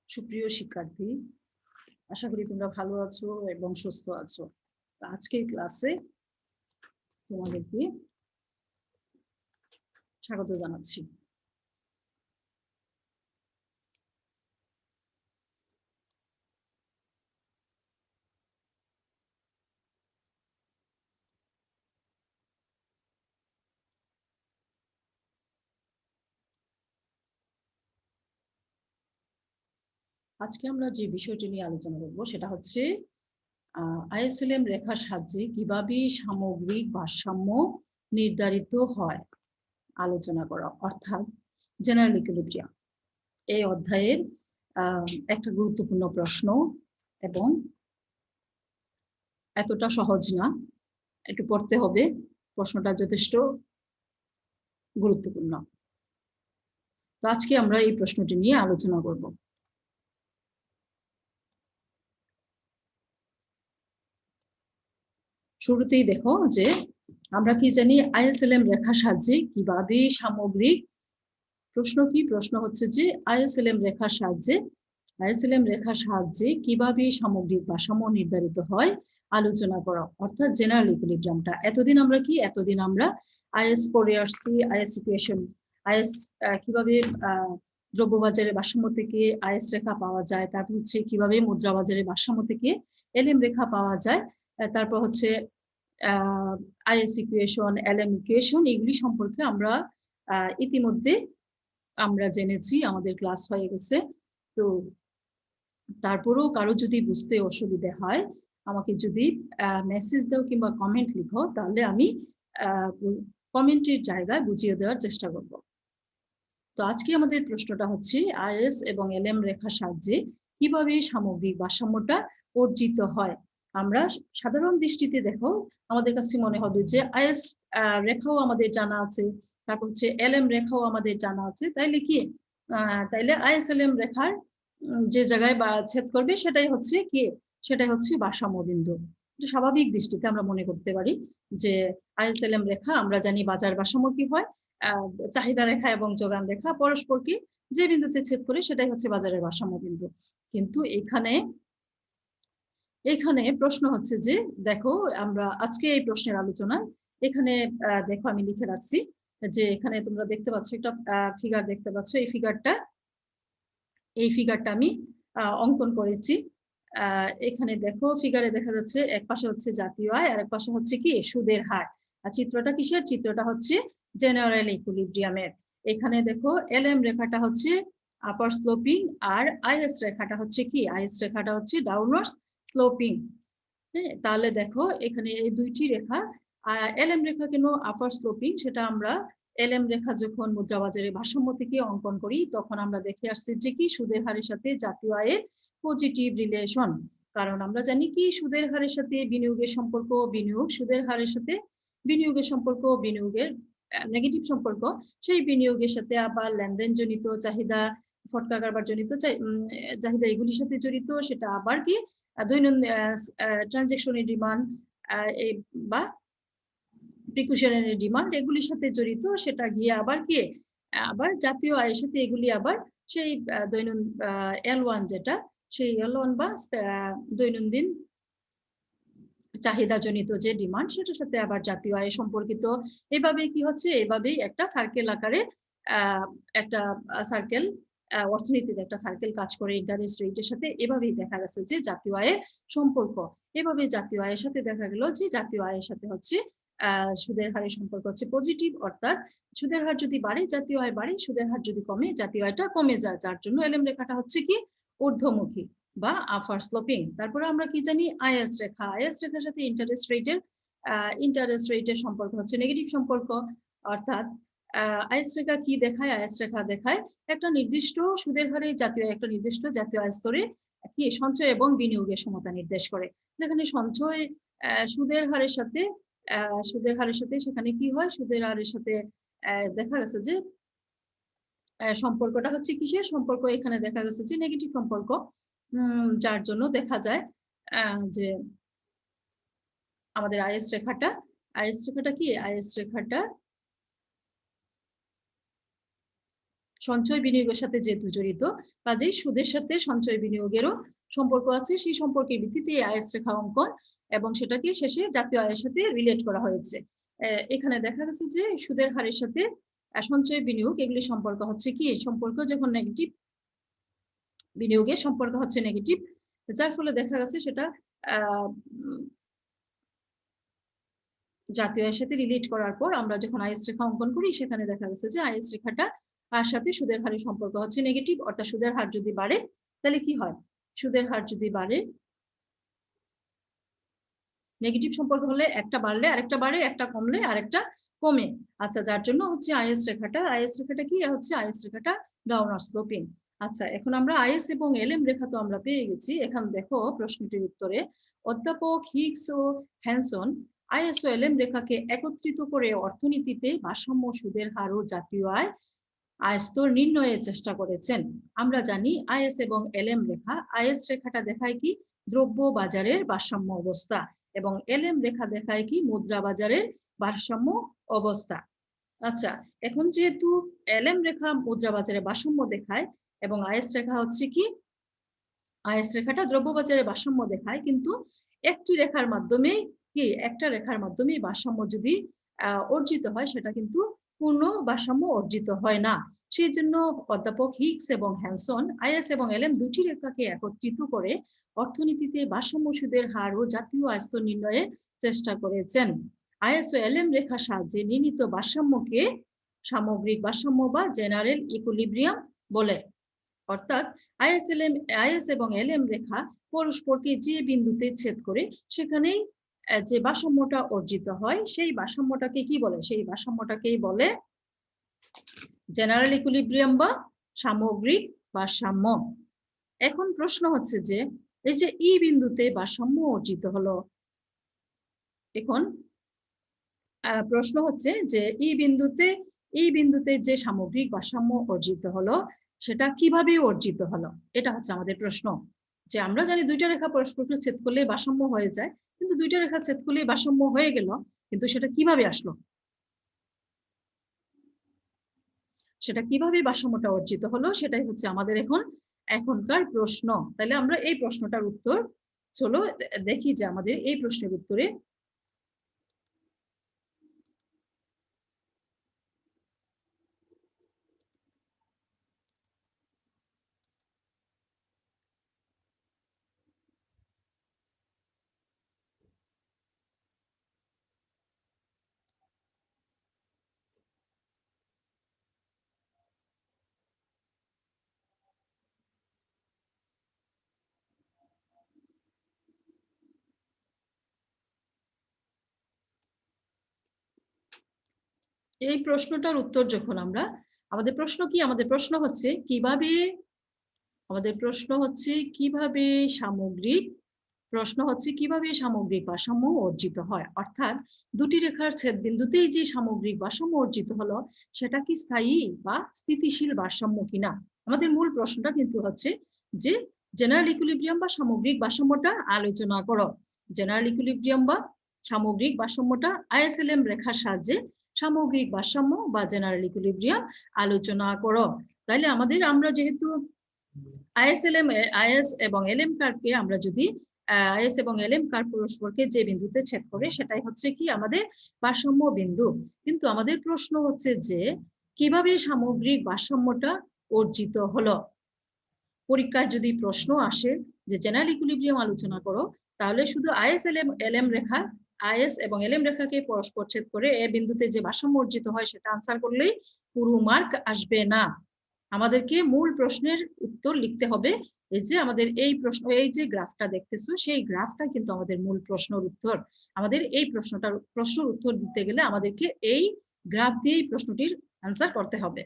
সুপ্রিয় শিক্ষার্থী, আশা করি তোমরা ভালো আছো এবং সুস্থ আছো। আজকের ক্লাসে তোমাদেরকে স্বাগত জানাচ্ছি। আজকে আমরা যে বিষয়টি নিয়ে আলোচনা করব সেটা হচ্ছে আইএসএলএম রেখার সাহায্যে কিভাবে সামগ্রিক ভারসাম্য নির্ধারিত হয় আলোচনা করা, অর্থাৎ জেনারেল ইকুইলিব্রিয়াম। এই অধ্যায়ের একটা গুরুত্বপূর্ণ প্রশ্ন এবং এতটা সহজ না, একটু পড়তে হবে। প্রশ্নটা যথেষ্ট গুরুত্বপূর্ণ। তো আজকে আমরা এই প্রশ্নটি নিয়ে আলোচনা করব। শুরুতেই দেখো যে আমরা কি জানি আইএসএলএম রেখার সাহায্যে কিভাবে সামগ্রিক, প্রশ্ন হচ্ছে যে আইএসএলএম রেখার সাহায্যে কিভাবে সামগ্রিক ভারসাম্য নির্ধারিত হয় আলোচনা করা, অর্থাৎ জেনারেল ইকুইলিব্রিয়ামটা। এতদিন আমরা আইএস পড়ে আসছি, আইএস ইকুয়েশন, আইএস কিভাবে দ্রব্যবাজারে ভারসাম্য থেকে আইএস রেখা পাওয়া যায়, তারপর হচ্ছে কিভাবে মুদ্রা বাজারে ভারসাম্য থেকে এলএম রেখা পাওয়া যায়, তারপর হচ্ছে আইএস ইকুয়েশন, এলএম ইকুয়েশন, এগুলি সম্পর্কে আমরা ইতিমধ্যে আমরা জেনেছি, আমাদের ক্লাস হয়ে গেছে। তো তারপরেও কারো যদি বুঝতে অসুবিধা হয় আমাকে যদি মেসেজ দাও কিংবা কমেন্ট লিখো, তাহলে আমি কমেন্টের জায়গায় বুঝিয়ে দেওয়ার চেষ্টা করব। তো আজকে আমাদের প্রশ্নটা হচ্ছে আইএস এবং এলএম রেখার সাহায্যে কিভাবে সামগ্রিক ভারসাম্যটা অর্জিত হয়। আমরা সাধারণ দৃষ্টিতে দেখো আমাদের কাছে মনে হবে যে আইএস রেখাও আমাদের জানা আছে, তারপর হচ্ছে এলএম রেখাও আমাদের জানা আছে, তাইলে আইএস এলএম রেখার যে জায়গায় বা ছেদ করবে সেটাই হচ্ছে ভারসাম্য বিন্দু। স্বাভাবিক দৃষ্টিতে আমরা মনে করতে পারি যে আইএস এলএম রেখা, আমরা জানি বাজার ভারসাম্য কি হয়, চাহিদা রেখা এবং যোগান রেখা পরস্পরকে যে বিন্দুতে ছেদ করে সেটাই হচ্ছে বাজারের ভারসাম্য বিন্দু। কিন্তু এখানে প্রশ্ন হচ্ছে যে দেখো, আমরা আজকে এই প্রশ্নের আলোচনায় এখানে দেখো আমি লিখে রাখছি যে এখানে তোমরা দেখতে পাচ্ছ একটা ফিগার দেখতে পাচ্ছ। এই ফিগারটা আমি অঙ্কন করেছি। এখানে দেখো ফিগারে দেখা যাচ্ছে এক পাশে হচ্ছে জাতীয় আয় আর এক পাশে হচ্ছে কি সুদের হার। আর চিত্রটা কিসের? চিত্রটা হচ্ছে জেনারেল ইকুইলিব্রিয়ামের। এখানে দেখো এলএম রেখাটা হচ্ছে আপার স্লোপিং আর আইএস রেখাটা হচ্ছে কি? আইএস রেখাটা হচ্ছে ডাউনওয়ার্ডস স্লোপিং। হ্যাঁ, তাহলে দেখো এখানে এই দুইটি রেখা, এলএম রেখা কেন আপার স্লোপিং সেটা আমরা এলএম রেখা যখন মুদ্রাবাজারে ভারসাম্য থেকে অঙ্কন করি তখন আমরা দেখে আসছি যে কি সুদের হারের সাথে জাতীয় আয়ের পজিটিভ রিলেশন। কারণ আমরা জানি কি সুদের হারের সাথে বিনিয়োগের সম্পর্ক, সুদের হারের সাথে বিনিয়োগের সম্পর্ক, বিনিয়োগের নেগেটিভ সম্পর্ক, সেই বিনিয়োগের সাথে আবার লেনদেন জনিত চাহিদা, ফটকা কারবার জনিত চাহিদা এগুলির সাথে জড়িত, সেটা আবার কি দৈনন্দিন ট্রানজেকশনের ডিমান্ড বা প্রিকুশনারি ডিমান্ড এগুলির সাথে জড়িত, সেটা গিয়ে আবার জাতীয় আয়ের সাথে এগুলি আবার সেই দৈনন্দিন L1 যেটা, সেই L1 বা দৈনন্দিন চাহিদাজনিত যে ডিমান্ড সেটার সাথে আবার জাতীয় আয় সম্পর্কিত। এভাবেই কি হচ্ছে, এভাবেই একটা সার্কেল আকারে একটা সার্কেল, অর্থনীতিতে একটা সার্কেল কাজ করে ইন্টারেস্ট রেটের সাথে। এভাবেই দেখা গেছে যে জাতীয় আয়ের সম্পর্ক, এভাবে জাতীয় আয়ের সাথে দেখা গেল যে জাতীয় আয়ের সাথে হচ্ছে সুদের হারের সম্পর্ক হচ্ছে পজিটিভ, অর্থাৎ সুদের হার যদি বাড়ে জাতীয় আয় বাড়ে, সুদের হার যদি কমে জাতীয় আয়টা কমে যায়, যার জন্য এলএম রেখাটা হচ্ছে কি ঊর্ধ্বমুখী বা আপার স্লোপিং। তারপরে আমরা কি জানি আইএস রেখার সাথে ইন্টারেস্ট রেটের সম্পর্ক হচ্ছে নেগেটিভ সম্পর্ক, অর্থাৎ আইএস রেখা কি দেখায়? আইএস রেখা দেখায় একটা নির্দিষ্ট সুদের হারে একটা নির্দিষ্ট জাতীয় আয় স্তরে কি সঞ্চয় এবং বিনিয়োগের সমতা নির্দেশ করে। যেখানে সঞ্চয় সুদের হারের সাথে সেখানে কি হয়? সুদের হারের সাথে দেখা গেছে যে সম্পর্কটা হচ্ছে কিসের সম্পর্ক? এখানে দেখা গেছে যে নেগেটিভ সম্পর্ক, যার জন্য দেখা যায় যে আমাদের আইএস রেখাটা কি? আইএস রেখাটা সঞ্চয় বিনিয়োগের সাথে যেহেতু জড়িত, কাজেই সুদের সাথে সঞ্চয় বিনিয়োগেরও সম্পর্ক আছে। সেই সম্পর্কের ভিত্তিতে আইএস রেখা অঙ্কন এবং সেটাকে শেষে জাতীয় আয়ের সাথে রিলেট করা হয়েছে। এখানে দেখা গেছে যে সুদের হারের সাথে সঞ্চয় বিনিয়োগ এগুলি সম্পর্ক হচ্ছে কি, সম্পর্ক যখন নেগেটিভ, বিনিয়োগের সম্পর্ক হচ্ছে নেগেটিভ, যার ফলে দেখা গেছে সেটা জাতীয় আয়ের সাথে রিলেট করার পর আমরা যখন আইএস রেখা অঙ্কন করি সেখানে দেখা গেছে যে আইএস রেখাটা আর সাথে সুদের হারের সম্পর্ক হচ্ছে নেগেটিভ, অর্থাৎ সুদের হার যদি বাড়ে তাহলে কি হয়, সুদের হার যদি বাড়ে, নেগেটিভ সম্পর্ক হলে একটা বাড়লে আরেকটা বাড়ে, একটা কমলে আরেকটা কমে। আচ্ছা, যার জন্য হচ্ছে আইএস রেখাটা কি হচ্ছে, আইএস রেখাটা ডাউনওয়ার্ড স্লোপিং। আচ্ছা, এখন আমরা আইএস এবং এলএম রেখা তো আমরা পেয়ে গেছি। এখন দেখো প্রশ্নটির উত্তরে অধ্যাপক হিগস ও হ্যানসন আইএস ও এলএম রেখাকে একত্রিত করে অর্থনীতিতে ভারসাম্য, সুদের হার ও জাতীয় আয় স্তর নির্ণয়ের চেষ্টা করেছেন। আমরা জানি আইএস এবং এলএম রেখা, আইএস রেখাটা দেখায় কি দ্রব্য বাজারের ভারসাম্য অবস্থা এবং এলএম রেখা দেখায় কি মুদ্রা বাজারের ভারসাম্য অবস্থা। আচ্ছা, এখন যেহেতু এলএম রেখা মুদ্রা বাজারে ভারসাম্য দেখায় এবং আইএস রেখা হচ্ছে কি, আইএস রেখাটা দ্রব্য বাজারে ভারসাম্য দেখায়, কিন্তু একটি রেখার মাধ্যমে কি, একটা রেখার মাধ্যমে ভারসাম্য যদি অর্জিত হয় সেটা কিন্তু পূর্ণ ভারসাম্য অর্জিত হয় না। সেই জন্য অধ্যাপক হিগস এবং হ্যানসন আইএস এবং এলএম দুটি রেখাকে একত্রিত করে অর্থনীতিতে ভারসাম্য, সুদের হার ও জাতীয় আয় স্তর নির্ণয়ের চেষ্টা করেছেন। আইএস ও এলএম রেখার সাহায্যে নির্ণীত ভারসাম্যকে সামগ্রিক ভারসাম্য বা জেনারেল ইকুইলিব্রিয়াম বলে। অর্থাৎ আইএস এবং এলএম রেখা পরস্পরকে যে বিন্দুতে ছেদ করে সেখানেই যে ভারসাম্যটা অর্জিত হয় সেই ভারসাম্যটাকে কি বলে, সেই ভারসাম্যটাকেই বলে জেনারেল ইকুইলিব্রিয়াম বা সামগ্রিক ভারসাম্য। এখন প্রশ্ন হচ্ছে যে এই যে ই বিন্দুতে ভারসাম্য অর্জিত হলো, এখন প্রশ্ন হচ্ছে যে এই বিন্দুতে যে সামগ্রিক ভারসাম্য অর্জিত হলো সেটা কিভাবে অর্জিত হলো, এটা হচ্ছে আমাদের প্রশ্ন। যে আমরা জানি দুইটা রেখা পরস্পরকে ছেদ করলে ভারসাম্য হয়ে যায়, কিন্তু দুইটা রেখা ছেদ করলে ভারসাম্য হয়ে গেল, কিন্তু সেটা কিভাবে আসলো, সেটা কিভাবে ভারসাম্যটা অর্জিত হলো, সেটাই হচ্ছে আমাদের এখনকার প্রশ্ন। তাহলে আমরা এই প্রশ্নটার উত্তর চলো দেখি যে আমাদের এই প্রশ্নের উত্তরে এই প্রশ্নটার উত্তর যখন আমরা, আমাদের প্রশ্ন কি, আমাদের প্রশ্ন হচ্ছে কিভাবে, আমাদের প্রশ্ন হচ্ছে কিভাবে সামগ্রিক, ভারসাম্য অর্জিত হয়, অর্থাৎ দুটি রেখার ছেদ বিন্দুতেই যে সামগ্রিক ভারসাম্য অর্জিত হলো সেটা কি স্থায়ী বা স্থিতিশীল ভারসাম্য কিনা। আমাদের মূল প্রশ্নটা কিন্তু হচ্ছে যে জেনারেল ইকুইলিব্রিয়াম বা সামগ্রিক ভারসাম্যটা আলোচনা করো। জেনারেল ইকুইলিব্রিয়াম বা সামগ্রিক ভারসাম্যটা আইএসএলএম রেখার সাহায্যে সামগ্রিক ভারসাম্য বা জেনারেল ইকুইলিব্রিয়াম আলোচনা করো। তাইলে আমরা যেহেতু আইএস এবং এলএম কার্ভকে আমরা যদি আইএস এবং এলএম কার্ভ পরস্পরকে যে বিন্দুতে ছেদ করে সেটাই হচ্ছে কি আমাদের ভারসাম্য বিন্দু। কিন্তু আমাদের প্রশ্ন হচ্ছে যে কিভাবে সামগ্রিক ভারসাম্যটা অর্জিত হলো। পরীক্ষায় যদি প্রশ্ন আসে যে জেনারেল ইকুইলিব্রিয়াম আলোচনা করো, তাহলে শুধু আইএস এবং এলএম রেখাকে পরস্পর ছেদ করে এ বিন্দুতে যে ভারসাম্য অর্জিত হয় সেটা আনসার করলেই পুরো মার্ক আসবে না। আমাদেরকে মূল প্রশ্নের উত্তর লিখতে হবে। এই যে আমাদের এই প্রশ্ন, এই যে গ্রাফটা দেখতেছো সেই গ্রাফটা কিন্তু আমাদের মূল প্রশ্নের উত্তর। আমাদের এই প্রশ্নের উত্তর দিতে গেলে আমাদেরকে এই গ্রাফ দিয়েই প্রশ্নটির আনসার করতে হবে।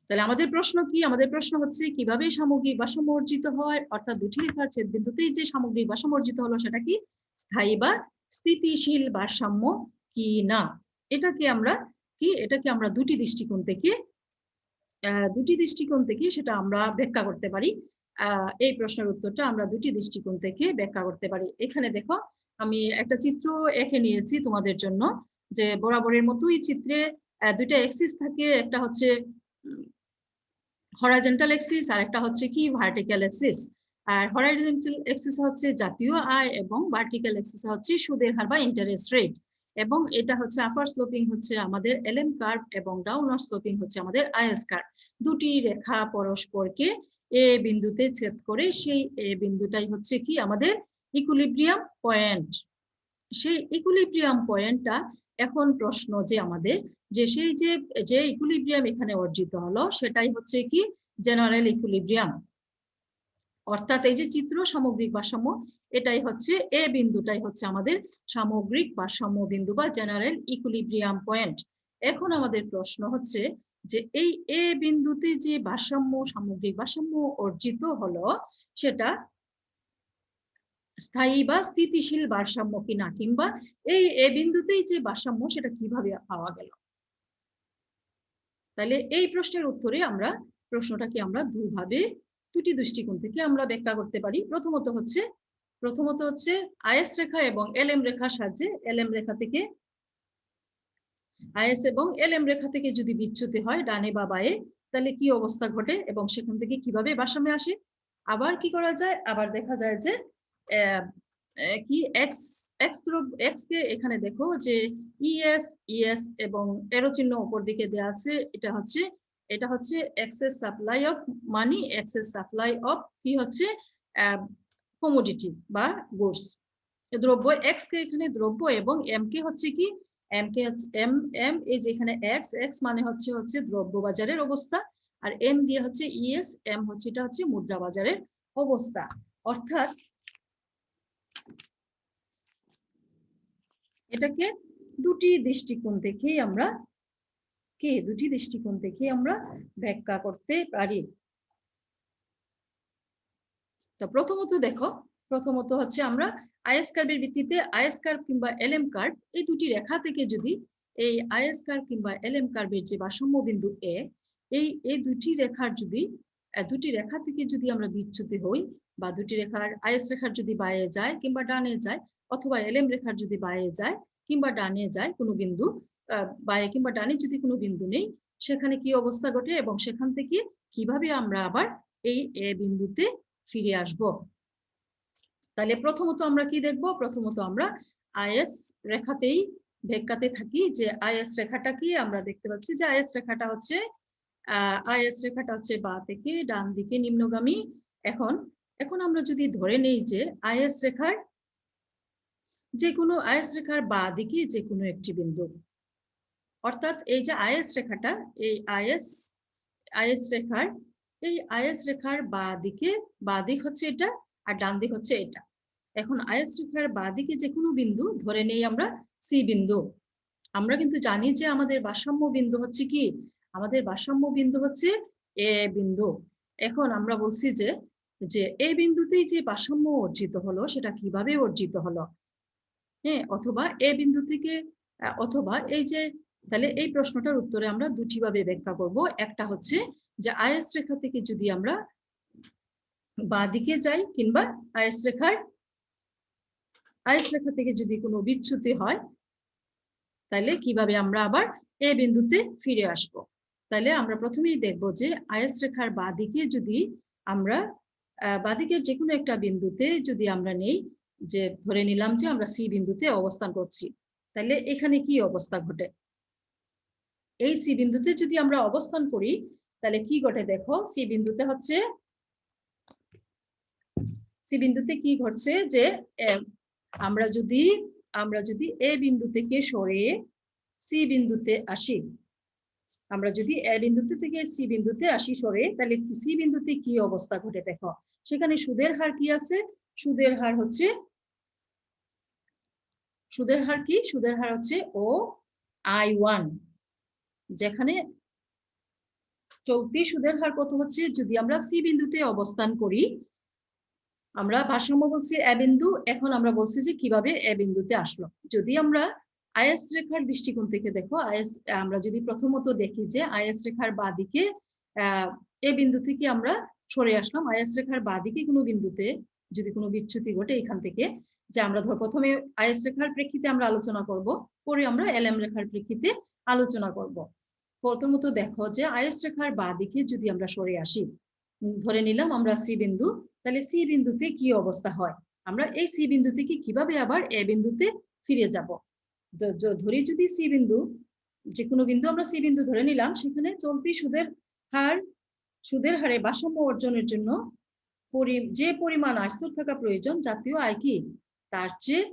তাহলে আমাদের প্রশ্ন কি, আমাদের প্রশ্ন হচ্ছে কিভাবে সামগ্রিক ভারসাম্য অর্জিত হয়, অর্থাৎ দুটি রেখার ছেদ বিন্দুতেই যে সামগ্রিক ভারসাম্য অর্জিত হলো সেটা কি স্থায়ী বা স্থিতিশীল ভারসাম্য কি না। এটাকে আমরা দুটি দৃষ্টিকোণ থেকে সেটা আমরা ব্যাখ্যা করতে পারি। এই প্রশ্নের উত্তরটা আমরা দুটি দৃষ্টিকোণ থেকে ব্যাখ্যা করতে পারি। এখানে দেখো আমি একটা চিত্র এঁকে নিয়েছি তোমাদের জন্য, যে বরাবরের মতোই চিত্রে দুইটা এক্সিস থাকে, একটা হচ্ছে হরাইজন্টাল এক্সিস আর একটা হচ্ছে কি ভার্টিক্যাল এক্সিস। আর হরাইজন্টাল এক্সিস হচ্ছে জাতীয় আয় এবং ভার্টিক্যাল এক্সিস হচ্ছে সুদের হার বা ইন্টারেস্ট রেট, এবং এটা হচ্ছে আপার স্লোপিং হচ্ছে আমাদের এলএম কার্ভ এবং ডাউনার স্লোপিং হচ্ছে আমাদের আইএস কার্ভ। দুটি রেখা পরস্পরকে এ বিন্দুতে ছেদ করে সেই এ বিন্দুটাই হচ্ছে কি আমাদের ইকুইলিব্রিয়াম পয়েন্ট। সেই ইকুইলিব্রিয়াম পয়েন্টটা এখন প্রশ্ন যে আমাদের যে সেই যে ইকুইলিব্রিয়াম এখানে অর্জিত হলো সেটাই হচ্ছে কি জেনারেল ইকুইলিব্রিয়াম। অর্থাৎ এই যে চিত্র সামগ্রিক ভারসাম্য, এটাই হচ্ছে এ বিন্দুটাই হচ্ছে আমাদের সামগ্রিক ভারসাম্য বিন্দু বা জেনারেল ইকুইলিব্রিয়াম পয়েন্ট। এখন আমাদের প্রশ্ন হচ্ছে যে এই এ বিন্দুতে যে ভারসাম্য সামগ্রিক ভারসাম্য অর্জিত হলো সেটা স্থায়ী বা স্থিতিশীল ভারসাম্য কিনা, কিংবা এই এ বিন্দুতেই যে ভারসাম্য সেটা কিভাবে পাওয়া গেল। তাহলে এই প্রশ্নের উত্তরে আমরা প্রশ্নটাকে আমরা দুটি দৃষ্টিকোণ থেকে আমরা ব্যাখ্যা করতে পারি। প্রথমত হচ্ছে আইএস রেখা এবং এলএম রেখার সাহায্যে এলএম রেখা থেকে আইএস এবং এলএম রেখা থেকে যদি বিচ্যুতি হয় ডানে বা বাঁয়ে তাহলে কি অবস্থা ঘটে এবং সেখান থেকে কিভাবে ভারসাম্যে আসে। আবার কি করা যায়, আবার দেখা যায় যে কি এক্স কে এখানে দেখো যে ইএস এবং এরো চিহ্ন উপর দিকে দেওয়া আছে, এটা হচ্ছে excess supply of money, excess supply of কি হচ্ছে কমোডিটি বা গুডস, দ্রব্য। এক্স কে এখানে দ্রব্য এবং এম কে হচ্ছে কি এম কে হচ্ছে এম এই যে এখানে এক্স মানে হচ্ছে দ্রব্য বাজারের অবস্থা, আর এম দিয়ে হচ্ছে ইএস, এম হচ্ছে এটা হচ্ছে মুদ্রা বাজারের অবস্থা। অর্থাৎ এটাকে দুটি দৃষ্টিকোণ থেকেই আমরা ব্যাখ্যা করতে পারি। তো প্রথমত হচ্ছে আমরা আইএস কার্ভের ভিত্তিতে আইএস কার্ভ কিংবা এলএম কার্ভ এই দুটি রেখা থেকে যদি এই আইএস কার্ভ কিংবা এলএম কার্ভের যে ভারসাম্য বিন্দু এ, এই দুটি রেখা থেকে যদি আমরা বিচ্যুতি হই বা দুটি রেখার আইএস রেখার যদি বাইরে যায় কিংবা ডানে যায়, অথবা এলএম রেখার যদি বাইরে যায় কিংবা ডানে যায় কোনো বিন্দু, বাইরে কিংবা ডানে যদি কোনো বিন্দু নেই, সেখানে কি অবস্থা ঘটে এবং সেখান থেকে কিভাবে আমরা আবার এই এ বিন্দুতে ফিরে আসব। তাহলে প্রথমত আমরা কি দেখব, প্রথমত আমরা আইএস রেখাতেই ব্যাখ্যাতে থাকি যে আইএস রেখাটা কি। আমরা দেখতে পাচ্ছি যে আইএস রেখাটা হচ্ছে বাঁ থেকে ডান দিকে নিম্নগামী। এখন আমরা যদি ধরে নেই যে আইএস রেখার বাঁ দিকে যে কোনো একটি বিন্দু, অর্থাৎ এই যে আইএস রেখাটা, এই আইএস রেখার বাঁ দিক হচ্ছে এটা আর ডান দিক হচ্ছে এটা। এখন আইএস রেখার বাঁ দিকে যে কোনো বিন্দু ধরে নেই আমরা সি বিন্দু। আমরা কিন্তু জানি যে আমাদের ভারসাম্য বিন্দু হচ্ছে কি, আমাদের ভারসাম্য বিন্দু হচ্ছে এ বিন্দু। এখন আমরা বলছি যে এই বিন্দুতেই যে ভারসাম্য অর্জিত হলো সেটা কিভাবে অর্জিত হলো, হ্যাঁ, অথবা এ বিন্দু থেকে অথবা এই যে, তাহলে এই প্রশ্নটার উত্তরে আমরা দুটি ভাবে ব্যাখ্যা করব। একটা হচ্ছে যে আইএস রেখা থেকে যদি আমরা বাঁ দিকে যাই কিংবা আইএস রেখা থেকে যদি কোনো বিচ্যুতি হয় তাহলে কিভাবে আমরা আবার এ বিন্দুতে ফিরে আসব। তাহলে আমরা প্রথমেই দেখব যে আইএস রেখার বাঁ দিকে যদি আমরা বাঁদিকের যে কোনো একটা বিন্দুতে যদি আমরা নেই, যে ধরে নিলাম যে আমরা সি বিন্দুতে অবস্থান করছি, তাহলে এখানে কি অবস্থা ঘটে। এই সি বিন্দুতে যদি আমরা অবস্থান করি তাহলে কি ঘটে দেখো, সি বিন্দুতে কি ঘটছে যে আমরা যদি এ বিন্দু থেকে সরে সি বিন্দুতে আসি, আমরা যদি এ বিন্দুতে থেকে সি বিন্দুতে আসি সরে, তাহলে সি বিন্দুতে কি অবস্থা ঘটে দেখো। সেখানে সুদের হার কি আছে, সুদের হার হচ্ছে ও I1, যেখানে চলতি সুদের হার কত হচ্ছে। যদি আমরা সি বিন্দুতে অবস্থান করি, আমরা ভারসাম্য বলছি এ বিন্দু, এখন আমরা বলছি যে কিভাবে এ বিন্দুতে আসলো। যদি আমরা আইএস রেখার দৃষ্টিকোণ থেকে দেখো, আমরা যদি প্রথমত দেখি যে আইএস রেখার বাঁদিকে এ বিন্দু থেকে আমরা সরে আসলাম, আইএস রেখার বাঁদিকে কোনো বিন্দুতে যদি কোনো বিচ্যুতি ঘটে এখান থেকে, যে আমরা প্রথমে আইএস রেখার প্রেক্ষিতে আমরা আলোচনা করব, পরে আমরা এলএম রেখার প্রেক্ষিতে আলোচনা করব। প্রথমত দেখো যে আইএস রেখার বাঁদিকে যদি আমরা সরে আসি, ধরে নিলাম আমরা সি বিন্দু, তাহলে সি বিন্দুতে কি অবস্থা হয়, আমরা এই সি বিন্দু থেকে কিভাবে আবার এ বিন্দুতে ফিরে যাব। ধরি যদি সি বিন্দু, যে কোনো বিন্দু আমরা সি বিন্দু ধরে নিলাম, সেখানে চলতি সুদের হারে ভারসাম্য অর্জনের জন্য যে পরিমাণ আয়স্তর থাকা প্রয়োজন জাতীয় আয় কি তার চেয়ে,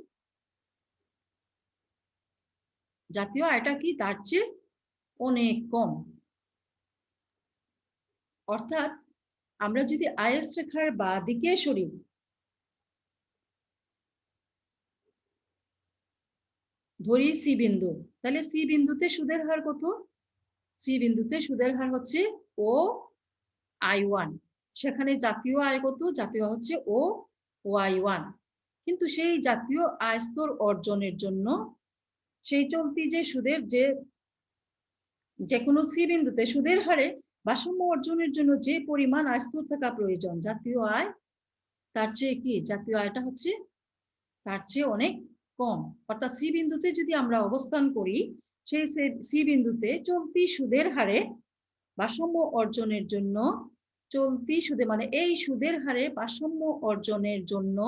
জাতীয় আয়টা কি তার চেয়ে অনেক কম। অর্থাৎ আমরা যদি আইএস রেখার বাঁদিকে সরি, ধরি সি বিন্দু, তাহলে সি বিন্দুতে সুদের হার কত, সি বিন্দুতে সুদের হার হচ্ছে ও I1, সেখানে জাতীয় আয় কত, জাতীয় হচ্ছে ও Y1। কিন্তু সেই জাতীয় আয় স্তর অর্জনের জন্য সেই চলতি যে সুদের যে কোনো সি বিন্দুতে সুদের হারে ভারসাম্য অর্জনের জন্য যে পরিমাণ আয় স্তর থাকা প্রয়োজন জাতীয় আয় তার চেয়ে কি, জাতীয় আয়টা হচ্ছে তার চেয়ে অনেক কম। অর্থাৎ সি বিন্দুতে যদি আমরা অবস্থান করি, সেই সি বিন্দুতে চলতি সুদের হারে ভারসাম্য অর্জনের জন্য, চলতি সুদে মানে এই সুদের হারে ভারসাম্য অর্জনের জন্য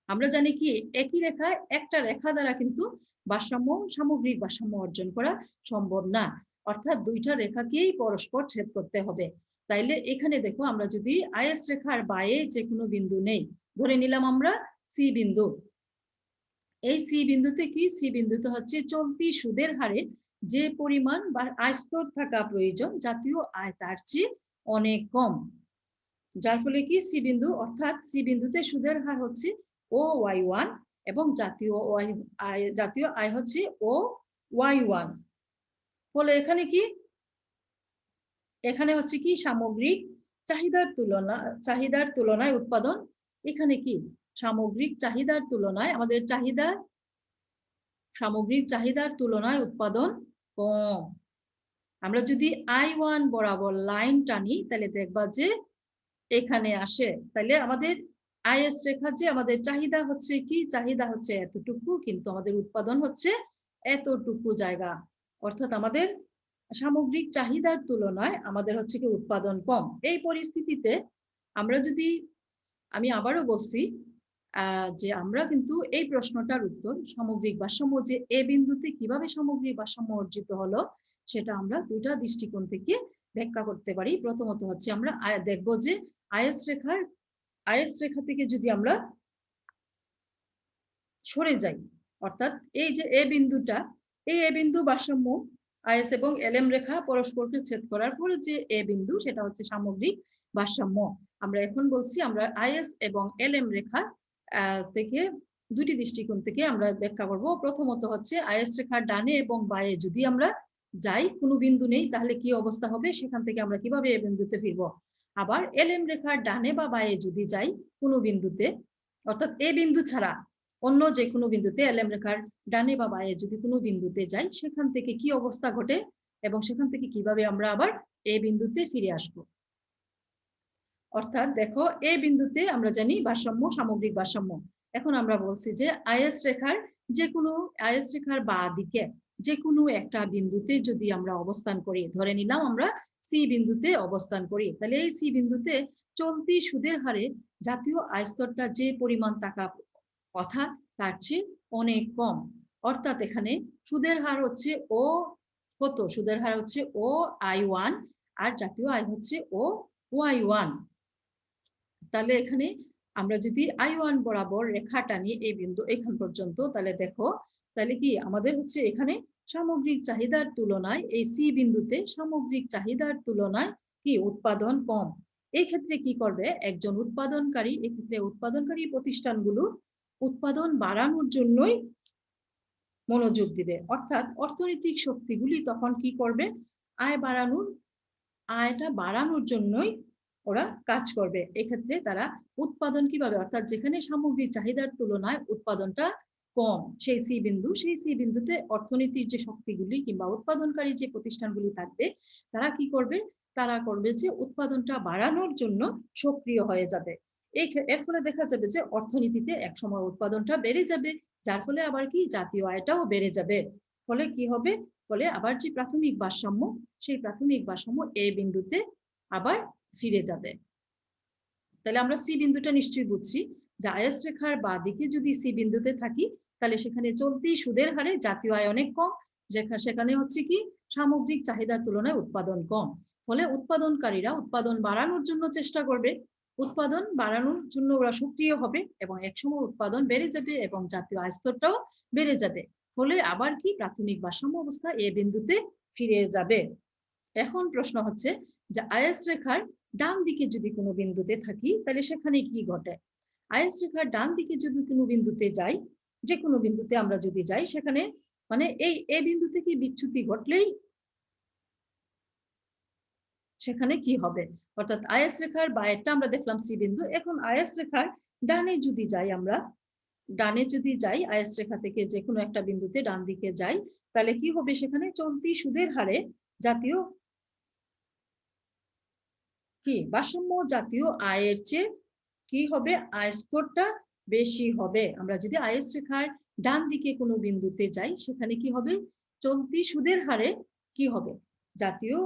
আমরা জানি কি একই রেখায় একটা রেখা দ্বারা কিন্তু সামগ্রিক ভারসাম্য অর্জন করা সম্ভব না। অর্থাৎ দুইটা রেখাকেই পরস্পর ছেদ করতে হবে। তাইলে এখানে দেখো আমরা যদি আইএস রেখার বাইরে যে কোনো বিন্দু নেই, ধরে নিলাম আমরা সি বিন্দু, এই সি বিন্দুতে কি, সি বিন্দুতে হচ্ছে চলতি সুদের হারে যে পরিমাণ বা আয় স্তর থাকা প্রয়োজন জাতীয় আয় তার চেয়ে অনেক কম। যার ফলে কি সি বিন্দু, অর্থাৎ সি বিন্দুতে সুদের হার হচ্ছে ও Y1 এবং জাতীয় আয় হচ্ছে ও Y1। ফলে এখানে কি, এখানে হচ্ছে কি সামগ্রিক চাহিদার তুলনায় উৎপাদন, এখানে কি সামগ্রিক চাহিদার তুলনায় আমাদের সামগ্রিক চাহিদার তুলনায় উৎপাদন কম। আমরা যদি I1 বরাবর লাইন টানি তাহলে দেখবা যে এখানে আসে, তাহলে আমাদের আইএস রেখার যে আমাদের চাহিদা হচ্ছে কি, চাহিদা হচ্ছে এতটুকু, কিন্তু আমাদের উৎপাদন হচ্ছে এতটুকু জায়গা। অর্থাৎ আমাদের সামগ্রিক চাহিদার তুলনায় আমাদের হচ্ছে কি উৎপাদন কম। এই পরিস্থিতিতে আমরা যদি, আমি আবারও বলছি যে আমরা কিন্তু এই প্রশ্নটার উত্তর সামগ্রিক ভারসাম্য, যে এ বিন্দুতে কিভাবে সামগ্রিক ভারসাম্য অর্জিত হলো, সেটা আমরা দুটা দৃষ্টিকোণ থেকে ব্যাখ্যা করতে পারি। প্রথমত হচ্ছে আমরা দেখবো যে আইএস রেখা থেকে যদি আমরা সরে যাই, অর্থাৎ এই যে এ বিন্দুটা, এই এ বিন্দু ভারসাম্য আইএস এবং এলএম রেখা পরস্পরকে ছেদ করার পরে যে এ বিন্দু, সেটা হচ্ছে সামগ্রিক ভারসাম্য। আমরা এখন বলছি আমরা আইএস এবং এলএম রেখা থেকে দুটি দৃষ্টিকোণ থেকে আমরা ব্যাখ্যা করব। প্রথমত হচ্ছে আইএস রেখার ডানে এবং বাঁয়ে যদি আমরা যাই, কোনো বিন্দু নেই, তাহলে কি অবস্থা হবে, সেখান থেকে আমরা কিভাবে এ বিন্দুতে ফিরবো। আবার এলএম রেখার ডানে বা বাঁয়ে যদি যাই কোনো বিন্দুতে, অর্থাৎ এ বিন্দু ছাড়া অন্য যে কোনো বিন্দুতে, এলএম রেখার ডানে বা বাঁয়ে যদি কোনো বিন্দুতে যাই, সেখান থেকে কি অবস্থা ঘটে এবং সেখান থেকে কিভাবে আমরা আবার এ বিন্দুতে ফিরে আসব। অর্থাৎ দেখো এ বিন্দুতে আমরা জানি ভারসাম্য, সামগ্রিক ভারসাম্য। এখন আমরা বলছি যে আইএস রেখার বাঁ দিকে যে কোনো একটা বিন্দুতে যদি আমরা অবস্থান করি, ধরে নিলাম আমরা সি বিন্দুতে অবস্থান করি, তাহলে এই সি বিন্দুতে চলতি সুদের হারে জাতীয় আয় স্তরটা যে পরিমাণ থাকা কথা তার চেয়ে অনেক কম। অর্থাৎ এখানে সুদের হার হচ্ছে ও কত, সুদের হার হচ্ছে ও I1 আর জাতীয় আয় হচ্ছে ও Y1। তাহলে এখানে আমরা যদি I1 বরাবর রেখা টানি এই বিন্দু এখান পর্যন্ত, তাহলে দেখো তাহলে কি আমাদের হচ্ছে এখানে সামগ্রিক চাহিদার তুলনায় এই সি বিন্দুতে সামগ্রিক চাহিদার তুলনায় কি উৎপাদন কম। এই ক্ষেত্রে কি করবে একজন উৎপাদনকারী, এক্ষেত্রে উৎপাদনকারী প্রতিষ্ঠানগুলো উৎপাদন বাড়ানোর জন্যই মনোযোগ দিবে। অর্থাৎ অর্থনৈতিক শক্তিগুলি তখন কি করবে, আয়টা বাড়ানোর জন্যই ওরা কাজ করবে। এক্ষেত্রে তারা উৎপাদন কিভাবে, অর্থাৎ যেখানে সামগ্রিক চাহিদার তুলনায় উৎপাদনটা কম, সেই সি বিন্দুতে অর্থনীতির যে শক্তিগুলি কিংবা উৎপাদনকারী যে প্রতিষ্ঠানগুলি থাকবে, তারা কি করবে, তারা করবে যে উৎপাদনটা বাড়ানোর জন্য সক্রিয় হয়ে যাবে। এর ফলে দেখা যাবে যে অর্থনীতিতে একসময় উৎপাদনটা বেড়ে যাবে, যার ফলে আবার কি জাতীয় আয়টাও বেড়ে যাবে। ফলে কি হবে, ফলে আবার যে প্রাথমিক ভারসাম্য, সেই প্রাথমিক ভারসাম্য এ বিন্দুতে আবার ফিরে যাবে। তাহলে আমরা সি বিন্দুটা নিশ্চয়ই বুঝছি যে আইএস রেখার বাঁদিকে যদি সি বিন্দুতে থাকি তাহলে সেখানে চলতি সুদের হারে জাতীয় আয় অনেক কম, সেখানে হচ্ছে কি সামগ্রিক চাহিদার তুলনায় উৎপাদন কম। ফলে উৎপাদনকারীরা উৎপাদন বাড়ানোর জন্য চেষ্টা করবে, উৎপাদন বাড়ানোর জন্য ওরা সক্রিয় হবে এবং একসময় উৎপাদন বেড়ে যাবে এবং জাতীয় আয় স্তরটাও বেড়ে যাবে। ফলে আবার কি প্রাথমিক ভারসাম্য অবস্থা এ বিন্দুতে ফিরে যাবে। এখন প্রশ্ন হচ্ছে যে আইএস রেখার ডান দিকে যদি কোনো বিন্দুতে থাকি তাহলে সেখানে কি ঘটে। আইএস রেখার ডান দিকে যদি কোনো বিন্দুতে যাই, যে কোনো বিন্দুতে আমরা যদি যাই, সেখানে মানে এই এ বিন্দু থেকে বিচ্যুতি ঘটলেই সেখানে কি হবে, অর্থাৎ আইএস রেখার বাইরেটা আমরা দেখলাম সি বিন্দু, এখন আইএস রেখার ডানে যদি যাই, আমরা ডানে যদি যাই আইএস রেখা থেকে যে কোনো একটা বিন্দুতে ডান দিকে যাই, তাহলে কি হবে, সেখানে চলতি সুদের হারে জাতীয় কি ভারসাম্য জাতীয় আয়ের চেয়ে কি হবে, আয় স্তরটা বেশি হবে। আমরা যদি আইএস রেখার ডান দিকে কোনো বিন্দুতে যাই সেখানে কি হবে, চলতি সুদের হারে কি হবে, জাতীয়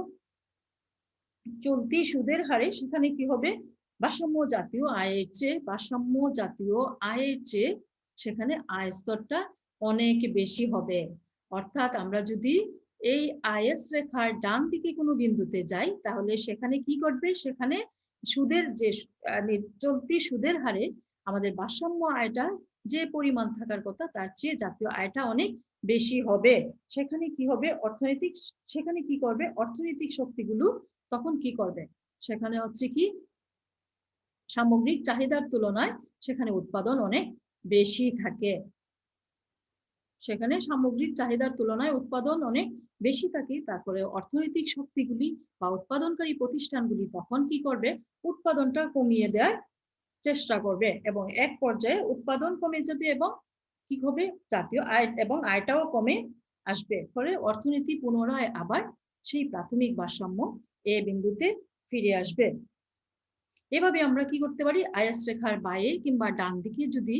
চলতি সুদের হারে সেখানে কি হবে, ভারসাম্য জাতীয় আয়ের চেয়ে, ভারসাম্য জাতীয় আয়ের চেয়ে সেখানে আয় স্তরটা অনেক বেশি হবে। অর্থাৎ আমরা যদি এই আইএস রেখার ডান দিকে কোনো বিন্দুতে যাই তাহলে সেখানে কি ঘটবে, সেখানে সুদের যে চলতি সুদের হারে আমাদের ভারসাম্য আয়টা যে পরিমাণ থাকার কথা তার চেয়ে জাতীয় আয়টা অনেক বেশি হবে। সেখানে কি হবে, সেখানে কি করবে, অর্থনৈতিক শক্তিগুলো তখন কি করবে, সেখানে হচ্ছে কি সামগ্রিক চাহিদার তুলনায় সেখানে উৎপাদন অনেক বেশি থাকে, সেখানে সামগ্রিক চাহিদার তুলনায় উৎপাদন অনেক বেশি থাকে। তারপরে অর্থনৈতিক শক্তিগুলি বা উৎপাদনকারী প্রতিষ্ঠানগুলি তখন কি করবে, উৎপাদনটা কমিয়ে দেওয়ার চেষ্টা করবে এবং এক পর্যায়ে উৎপাদন কমে যাবে এবং কি হবে, জাতীয় আয় এবং আয়টাও কমে আসবে। ফলে অর্থনীতি পুনরায় আবার সেই প্রাথমিক ভারসাম্য এ বিন্দুতে ফিরে আসবে। এভাবে আমরা কি করতে পারি, আইএস রেখার বাইরে কিংবা ডান দিকে যদি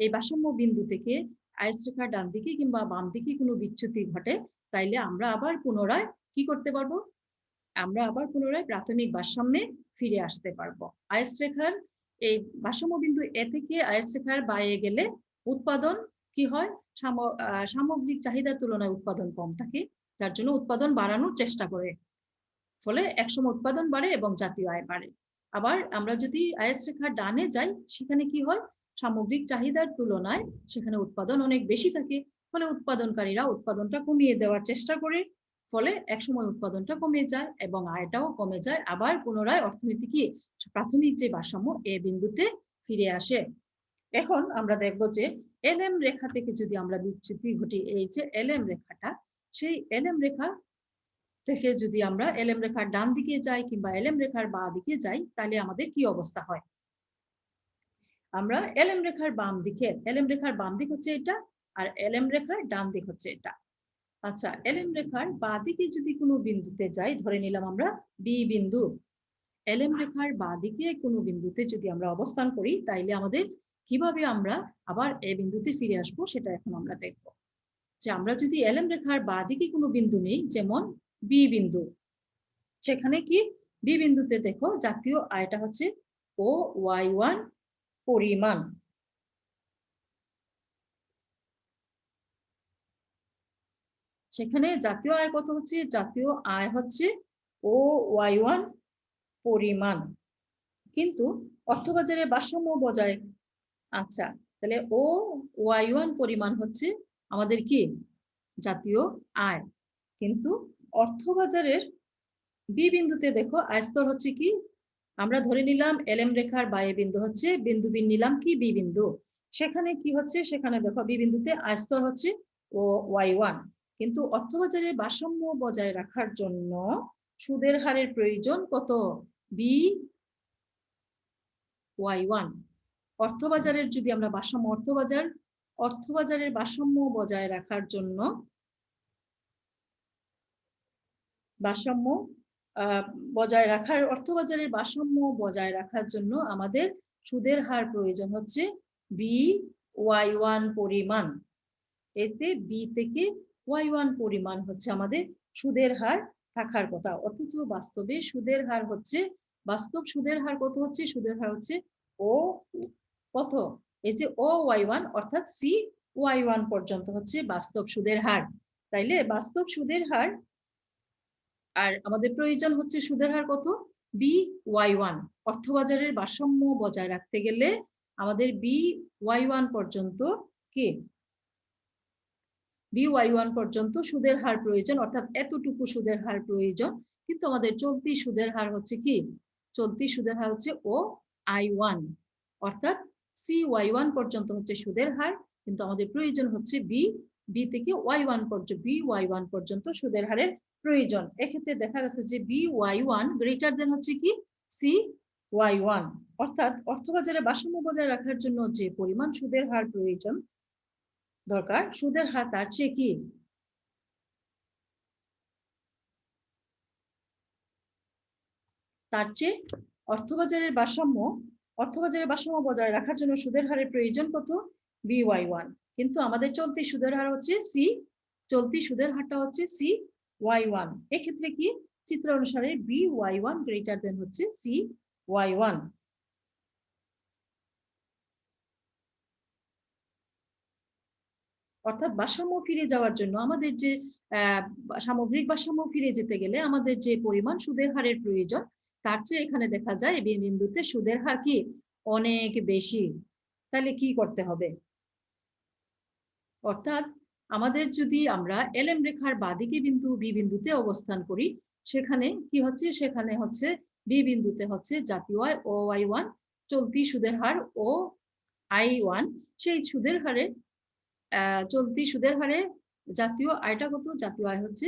এই ভারসাম্য বিন্দু থেকে আইএস রেখার ডান দিকে কিংবা বাম দিকে কোনো বিচ্যুতি ঘটে তাইলে আমরা আবার পুনরায় কি করতে পারবো, আমরা আবার পুনরায় প্রাথমিক ভারসাম্যে ফিরে আসতে পারবো। আইএস রেখার এই ভারসাম্য বিন্দু এ থেকে আইএস রেখার বাইরে গেলে উৎপাদন কি হয়, সামগ্রিক চাহিদার তুলনায় উৎপাদন কম থাকে, যার জন্য উৎপাদন বাড়ানোর চেষ্টা করে, ফলে একসময় উৎপাদন বাড়ে এবং জাতীয় আয় বাড়ে। আবার আমরা যদি আইএস রেখার ডানে যাই সেখানে কি হয়, সামগ্রিক চাহিদার তুলনায় সেখানে উৎপাদন অনেক বেশি থাকে, ফলে উৎপাদনকারীরা উৎপাদনটা কমিয়ে দেওয়ার চেষ্টা করে, ফলে একসময় উৎপাদনটা কমে যায় এবং আয়টাও কমে যায়, আবার পুনরায় অর্থনীতি কি প্রাথমিক যে ভারসাম্য এ বিন্দুতে ফিরে আসে। এখন আমরা দেখব যে এলএম রেখা থেকে যদি আমরা বিচ্যুতি ঘটি, এই যে এলএম রেখাটা, সেই এলএম রেখা থেকে যদি আমরা এলএম রেখার ডান দিকে যাই কিংবা এলএম রেখার বাঁ দিকে যাই তাহলে আমাদের কি অবস্থা হয়, আমরা এলএম রেখার বাম দিকে, এলএম রেখার বাম দিক হচ্ছে এটা আর এলএম রেখার ডান দিক হচ্ছে এটা। আচ্ছা, এলএম রেখার বাঁ দিকে যদি কোনো বিন্দুতে যাই, ধরে নিলাম আমরা বি বিন্দু, এলএম রেখার বাঁ দিকে কোনো বিন্দুতে যদি আমরা অবস্থান করি তাইলে আমাদের কিভাবে আমরা আবার এ বিন্দুতে ফিরে আসবো সেটা এখন আমরা দেখব। যে আমরা যদি এলএম রেখার বাঁ দিকে কোনো বিন্দু নেই, যেমন বি বিন্দু, সেখানে কি বি বিন্দুতে দেখো জাতীয় আয়টা হচ্ছে OY1 পরিমাণ, সেখানে জাতীয় আয় কত হচ্ছে, জাতীয় আয় হচ্ছে OY1 পরিমাণ, কিন্তু অর্থবাজারে ভারসাম্য বজায়, আচ্ছা তাহলে OY1 পরিমাণ হচ্ছে আমাদের কি জাতীয় আয়, কিন্তু অর্থবাজারের বি বিন্দুতে দেখো আয় স্তর হচ্ছে কি, আমরা ধরে নিলাম এলএম রেখার বাইরে বিন্দু হচ্ছে বিন্দু বিন নিলাম কি বি বিন্দু, সেখানে কি হচ্ছে, সেখানে দেখো বি বিন্দুতে আয় স্তর হচ্ছে OY1, কিন্তু অর্থবাজারে ভারসাম্য বজায় রাখার জন্য সুদের হারের প্রয়োজন কত, BY1। অর্থবাজারের যদি আমরা ভারসাম্য, অর্থবাজারের ভারসাম্য বজায় রাখার জন্য, ভারসাম্য বজায় রাখার, অর্থবাজারের ভারসাম্য বজায় রাখার জন্য আমাদের সুদের হার প্রয়োজন হচ্ছে BY1 পরিমাণ, এতে বি থেকে y1 পরিমাণ হচ্ছে আমাদের সুদের হার থাকার কথা, অথচ বাস্তবে সুদের হার হচ্ছে, বাস্তব সুদের হার কত হচ্ছে? সুদের হার হচ্ছে ও কত, এই যে ও y1 অর্থাৎ CY1 পর্যন্ত হচ্ছে বাস্তব সুদের হার। তাইলে বাস্তব সুদের হার আর আমাদের প্রয়োজন হচ্ছে সুদের হার কত? BY1। অর্থবাজারের ভারসাম্য বজায় রাখতে গেলে আমাদের BY1 পর্যন্ত কি BY1 পর্যন্ত সুদের হার প্রয়োজন, অর্থাৎ এতটুকু সুদের হার প্রয়োজন। কিন্তু আমাদের চলতি সুদের হার হচ্ছে কি? চলতি সুদের হার হচ্ছে OI1, অর্থাৎ CY1 পর্যন্ত হচ্ছে সুদের হার, কিন্তু আমাদের প্রয়োজন হচ্ছে বি থেকে Y1 পর্যন্ত, BY1 পর্যন্ত সুদের হারের প্রয়োজন। এক্ষেত্রে দেখা গেছে যে BY1 গ্রেটার দেন হচ্ছে কি CY1, অর্থাৎ অর্থবাজারে ভারসাম্য বজায় রাখার জন্য যে পরিমাণ সুদের হার প্রয়োজন দরকার, সুদের হার তার চেয়ে কি তার চেয়ে অর্থবাজারের ভারসাম্য বজায় রাখার জন্য সুদের হারের প্রয়োজন কত? BY1। কিন্তু আমাদের চলতি সুদের হার হচ্ছে চলতি সুদের হারটা হচ্ছে CY1। এক্ষেত্রে কি চিত্র অনুসারে BY1 গ্রেটার দেন হচ্ছে CY1। অর্থাৎ ভারসাম্য ফিরে যাওয়ার জন্য আমাদের যে সামগ্রিক ভারসাম্য ফিরে যেতে গেলে আমাদের যে পরিমাণ সুদের হারের প্রয়োজন, তার চেয়ে এখানে দেখা যায় এই বিন্দুতে সুদের হার কি অনেক বেশি। তাহলে কি করতে হবে? অর্থাৎ আমাদের যদি আমরা LM রেখার বাঁদিকে বিন্দু বি বিন্দুতে অবস্থান করি, সেখানে কি হচ্ছে? সেখানে হচ্ছে বি বিন্দুতে হচ্ছে জাতীয় আয় OY1, চলতি সুদের হার OI1। সেই সুদের হারে চলতি সুদের হারে জাতীয় আয়টা কত? জাতীয় আয় হচ্ছে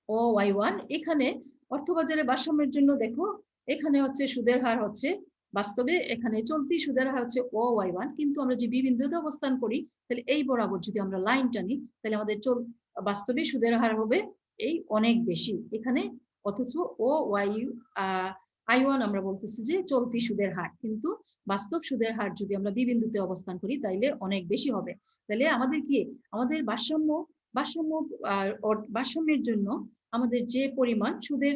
OY1। এখানে অর্থবাজারে ভারসাম্যের জন্য দেখো এখানে হচ্ছে সুদের হার হচ্ছে, বাস্তবে এখানে চলতি সুদের হার হচ্ছে OY1, কিন্তু আমরা যে বি বিন্দুতে অবস্থান করি, তাহলে এই বরাবর যদি আমরা লাইন টানি, তাহলে আমাদের বাস্তবে সুদের হার হবে এই অনেক বেশি এখানে। অথচ I1 আমরা বলতেছি যে চলতি সুদের হার, কিন্তু বাস্তব সুদের হার যদি আমরা বি বিন্দুতে অবস্থান করি তাইলে অনেক বেশি হবে। তাহলে আমাদের কি আমাদের ভারসাম্যের জন্য আমাদের যে পরিমাণ সুদের,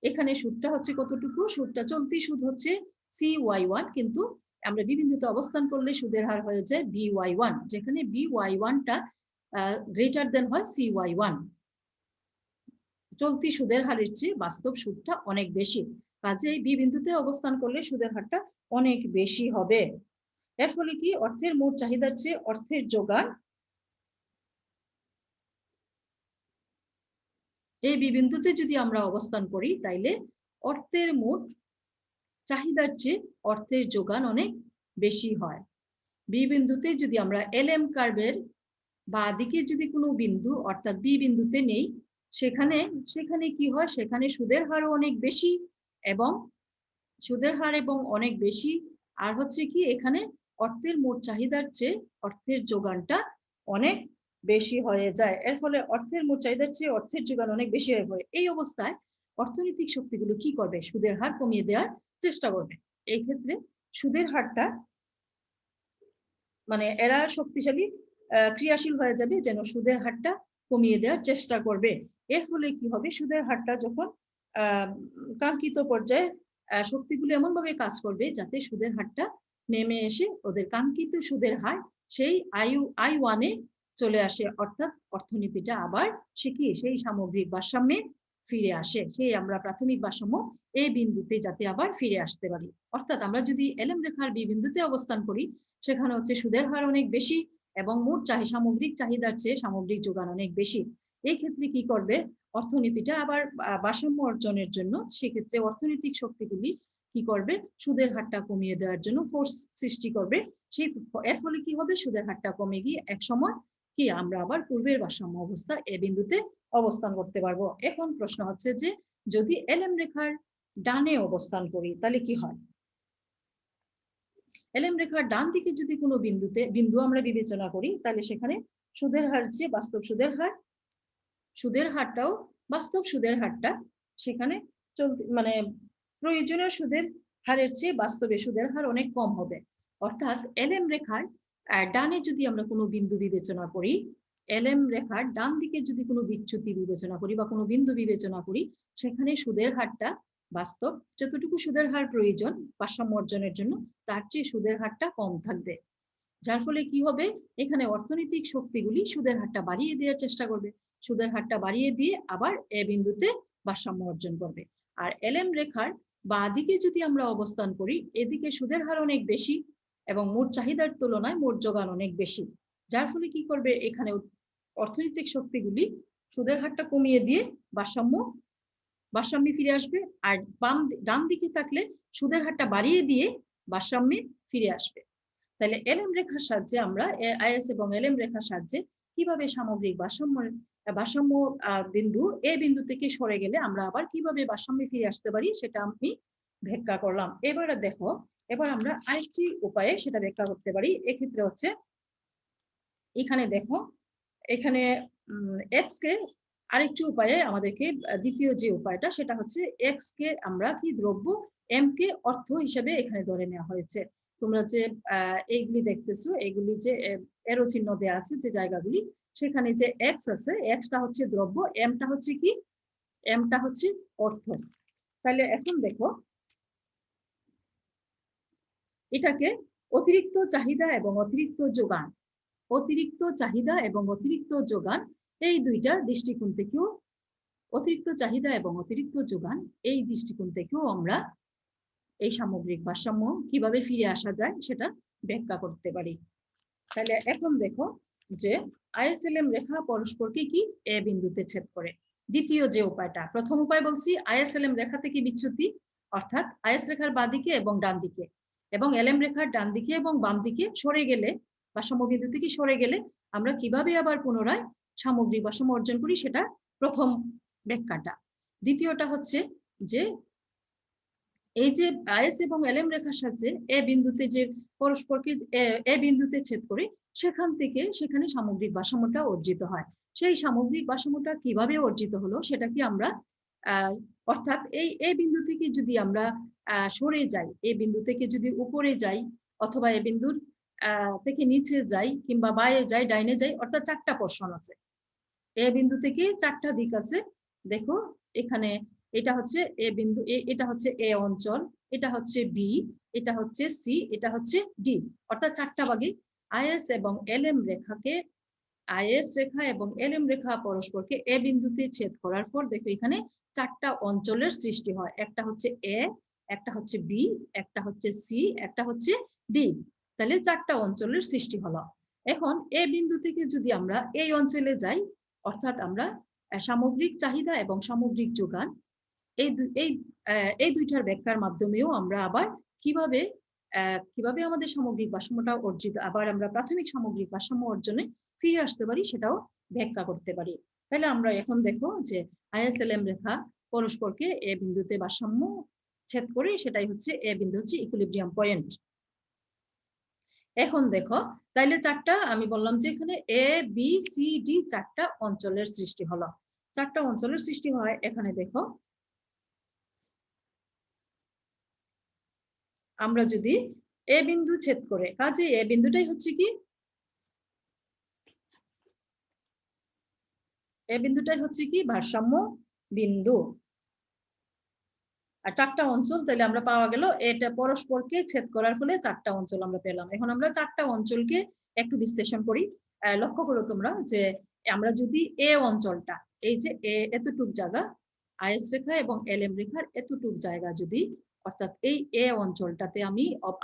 এখানে সুদটা হচ্ছে কতটুকু? সুদটা চলতি সুদ হচ্ছে CY1, কিন্তু আমরা বি বিন্দুতে অবস্থান করলে সুদের হার হয়ে যায় BY1, যেখানে BY1টা গ্রেটার দেন হয় CY1। চলতি সুদের হারের চেয়ে বাস্তব সুদটা অনেক বেশি, কাজেই বি বিন্দুতে অবস্থান করলে সুদের হারটা অনেক বেশি হবে। এর ফলে কি অর্থের মোট চাহিদার চেয়ে অর্থের যোগান, এই বি বিন্দুতে যদি আমরা অবস্থান করি তাইলে অর্থের মোট চাহিদার চেয়ে অর্থের যোগান অনেক বেশি হয়। বি বিন্দুতে যদি আমরা LM কার্ভের বা দিকে যদি কোনো বিন্দু অর্থাৎ বি বিন্দুতে নেই, সেখানে কি হয়? সেখানে সুদের হারও অনেক বেশি, এবং সুদের হার এবং অনেক বেশি, আর হচ্ছে কি এখানে অর্থের মোট চাহিদার চেয়ে অর্থের যোগানটা অনেক বেশি হয়ে যায়। এর ফলে অর্থের মোট চাহিদার চেয়ে অর্থের যোগান অনেক বেশি হয়ে পড়ে। এই অবস্থায় অর্থনৈতিক শক্তিগুলো কি করবে? সুদের হার কমিয়ে দেওয়ার চেষ্টা করবে। এই ক্ষেত্রে সুদের হারটা মানে এরা শক্তিশালী ক্রিয়াশীল হয়ে যাবে যেন সুদের হারটা কমিয়ে দেওয়ার চেষ্টা করবে। এর ফলে কি হবে? সুদের হারটা যখন কাঙ্ক্ষিত পর্যায়ে শক্তিগুলো এমন ভাবে কাজ করবে যাতে সুদের হারটা নেমে এসে ওদের কাঙ্ক্ষিত সুদের হার সেই I1-এ চলে আসে, অর্থাৎ অর্থনীতিটা আবার সেই সামগ্রিক ভারসাম্যে ফিরে আসে, সেই আমরা প্রাথমিক ভারসাম্য এই বিন্দুতে যাতে আবার ফিরে আসতে পারি। অর্থাৎ আমরা যদি LM রেখার বি বিন্দুতে অবস্থান করি, সেখানে হচ্ছে সুদের হার অনেক বেশি এবং মোট সামগ্রিক চাহিদার চেয়ে সামগ্রিক যোগান অনেক বেশি। এই ক্ষেত্রে কি করবে? অর্থনীতিটা আবার ভারসাম্য অর্জনের জন্য সেক্ষেত্রে অর্থনৈতিক শক্তিগুলি কি করবে? সুদের হারটা কমিয়ে দেওয়ার জন্য ফোর্স সৃষ্টি করবে। এর ফলে কি হবে? সুদের হারটা কমে গিয়ে এক সময় কি আমরা আবার পূর্বের ভারসাম্য অবস্থা এ বিন্দুতে অবস্থান করতে পারবো। এখন প্রশ্ন হচ্ছে যে যদি LM রেখার ডানে অবস্থান করি তাহলে কি হয়? LM রেখার ডান দিকে যদি কোনো বিন্দু আমরা বিবেচনা করি, তাহলে সেখানে সুদের হার চেয়ে বাস্তব সুদের হারটাও বাস্তব সুদের হারটা সেখানে মানে প্রয়োজনীয় সুদের হারের চেয়ে বাস্তবে সুদের হার অনেক কম হবে। অর্থাৎ LM রেখার ডানে যদি আমরা কোনো বিন্দু বিবেচনা করি, এলএম রেখার ডান দিকে যদি কোনো বিচ্যুতি বিবেচনা করি বা কোনো বিন্দু বিবেচনা করি, সেখানে সুদের হারটা বাস্তব যতটুকু সুদের হার প্রয়োজন ভারসাম্য অর্জনের জন্য তার চেয়ে সুদের হারটা কম থাকবে। যার ফলে কি হবে, এখানে অর্থনৈতিক শক্তিগুলি সুদের হারটা বাড়িয়ে দেওয়ার চেষ্টা করবে, সুদের হারটা বাড়িয়ে দিয়ে আবার এ বিন্দুতে ভারসাম্য অর্জন করবে। আর এলএম রেখার বাঁ দিকে যদি আমরা অবস্থান করি, এদিকে সুদের হার অনেক বেশি এবং মোট চাহিদার তুলনায় মোট যোগান অনেক বেশি। যার ফলে কি করবে, এখানে অর্থনৈতিক শক্তিগুলি সুদের হারটা কমিয়ে দিয়ে ভারসাম্যে ফিরে আসবে, আর ডান দিকে থাকলে সুদের হারটা বাড়িয়ে দিয়ে ভারসাম্যে ফিরে আসবে। তাহলে এলএম রেখার সাহায্যে আমরা আইএস এবং এলএম রেখার সাহায্যে কিভাবে সামগ্রিক ভারসাম্য বিন্দু এ বিন্দু থেকে সরে গেলে আমরা আবার কিভাবে ভারসাম্যে ফিরে আসতে পারি সেটা আমি ব্যাখ্যা করলাম। এবারে দেখো, এবার আমরা আরেকটি উপায়ে সেটা ব্যাখ্যা করতে পারি। এক্ষেত্রে হচ্ছে এখানে দেখো, এখানে এক্স কে আরেকটি উপায়ে আমাদেরকে দ্বিতীয় যে উপায়টা সেটা হচ্ছে এক্স কে আমরা কি দ্রব্য, এম কে অর্থ হিসেবে এখানে ধরে নেওয়া হয়েছে। তোমরা যে এইগুলি দেখতেছো, এগুলি যে এরো চিহ্ন দেওয়া আছে যে জায়গাগুলি, সেখানে যে এক্স আছে, এক্সটা হচ্ছে দ্রব্য, এমটা হচ্ছে কি, এমটা হচ্ছে অর্থ। তাহলে এখন দেখো, এটাকে অতিরিক্ত চাহিদা এবং অতিরিক্ত যোগান, অতিরিক্ত চাহিদা এবং অতিরিক্ত যোগান এই দুইটা দৃষ্টিকোণ থেকেও, অতিরিক্ত চাহিদা এবং অতিরিক্ত যোগান এই দৃষ্টিকোণ থেকেও আমরা এই সামগ্রিক ভারসাম্য কিভাবে ফিরে আসা যায় সেটা ব্যাখ্যা করতে পারি। তাহলে এখন দেখো যে আইএসএলএম রেখা পরস্পরকে কি এ বিন্দুতে ছেদ করে। দ্বিতীয় যে উপায়টা, প্রথম উপায় বলছি আইএসএলএম রেখা থেকে বিচ্যুতি, অর্থাৎ আইএস রেখার বাঁ দিকে এবং ডান দিকে, এবং এলএম রেখার ডান দিকে এবং বাম দিকে সরে গেলে, ভারসাম্য বিন্দু থেকে সরে গেলে আমরা কিভাবে আবার পুনরায় সামগ্রিক ভারসাম্য অর্জন করি সেটা প্রথম ব্যাখ্যাটা। দ্বিতীয়টা হচ্ছে যে এই যে আইএস এবং এলএম রেখার সাহায্যে এ বিন্দুতে যে পরস্পরকে এ বিন্দুতে ছেদ করে সেখান থেকে সেখানে সামগ্রিক ভারসাম্যটা অর্জিত হয়। সেই সামগ্রিক ভারসাম্যটা কিভাবে অর্জিত হলো সেটা কি আমরা অর্থাৎ এই এ বিন্দু থেকে যদি আমরা সরে যাই, এ বিন্দু থেকে যদি উপরে যাই অথবা এ বিন্দুর থেকে নিচে যাই কিংবা বায়ে যাই ডাইনে যাই, অর্থাৎ চারটা পোর্শন আছে এ বিন্দু থেকে, চারটা দিক আছে। দেখো এখানে এটা হচ্ছে এ বিন্দু, এটা হচ্ছে এ অঞ্চল, এটা হচ্ছে বি, এটা হচ্ছে সি, এটা হচ্ছে ডি, অর্থাৎ চারটা ভাগে আইএস এবং এলএম রেখাকে, আইএস রেখা এবং এলএম রেখা পরস্পরকে এ বিন্দুতে ছেদ করার পর দেখো এখানে চারটা অঞ্চলের সৃষ্টি হয়। একটা হচ্ছে এ, একটা হচ্ছে বি, একটা হচ্ছে সি, একটা হচ্ছে ডি। তাহলে চারটা অঞ্চলের সৃষ্টি হলো। এখন এ বিন্দু থেকে যদি আমরা এই অঞ্চলে যাই, অর্থাৎ আমরা সামগ্রিক চাহিদা এবং সামগ্রিক যোগান এই দুইটার ব্যাখ্যার মাধ্যমেও আমরা আবার কিভাবে কিভাবে আমাদের সামগ্রিক ভারসাম্যটা অর্জিত, আবার আমরা প্রাথমিক সামগ্রিক ভারসাম্য অর্জনে ফিরে আসতে পারি সেটাও ব্যাখ্যা করতে পারি। তাহলে আমরা এখন দেখো যে আইএসএলএম রেখা পরস্পরকে এ বিন্দুতে ভারসাম্য ছেদ করে, সেটাই হচ্ছে এ বিন্দু হচ্ছে ইকুইলিব্রিয়াম পয়েন্ট। এখন দেখো, তাইলে চারটা আমি বললাম যে এখানে এ বি সি ডি চারটা অঞ্চলের সৃষ্টি হলো, চারটা অঞ্চলের সৃষ্টি হয়। এখানে দেখো আমরা যদি এ বিন্দু ছেদ করে, কাজে এ বিন্দুটাই হচ্ছে কি, এ বিন্দুটাই হচ্ছে কি ভারসাম্য বিন্দু। আর চারটা অঞ্চল তাহলে আমরা পাওয়া গেল, এটা পরস্পরকে ছেদ করার ফলে চারটা অঞ্চল আমরা পেলাম। এখন আমরা চারটা অঞ্চলকে একটু বিশ্লেষণ করি। লক্ষ্য করো তোমরা যে আমরা যদি এ অঞ্চলটা, এই যে এতটুক জায়গা আইএস রেখা এবং এলএম রেখার এতটুক জায়গা যদি, অর্থাৎ এই এ অঞ্চলটাতে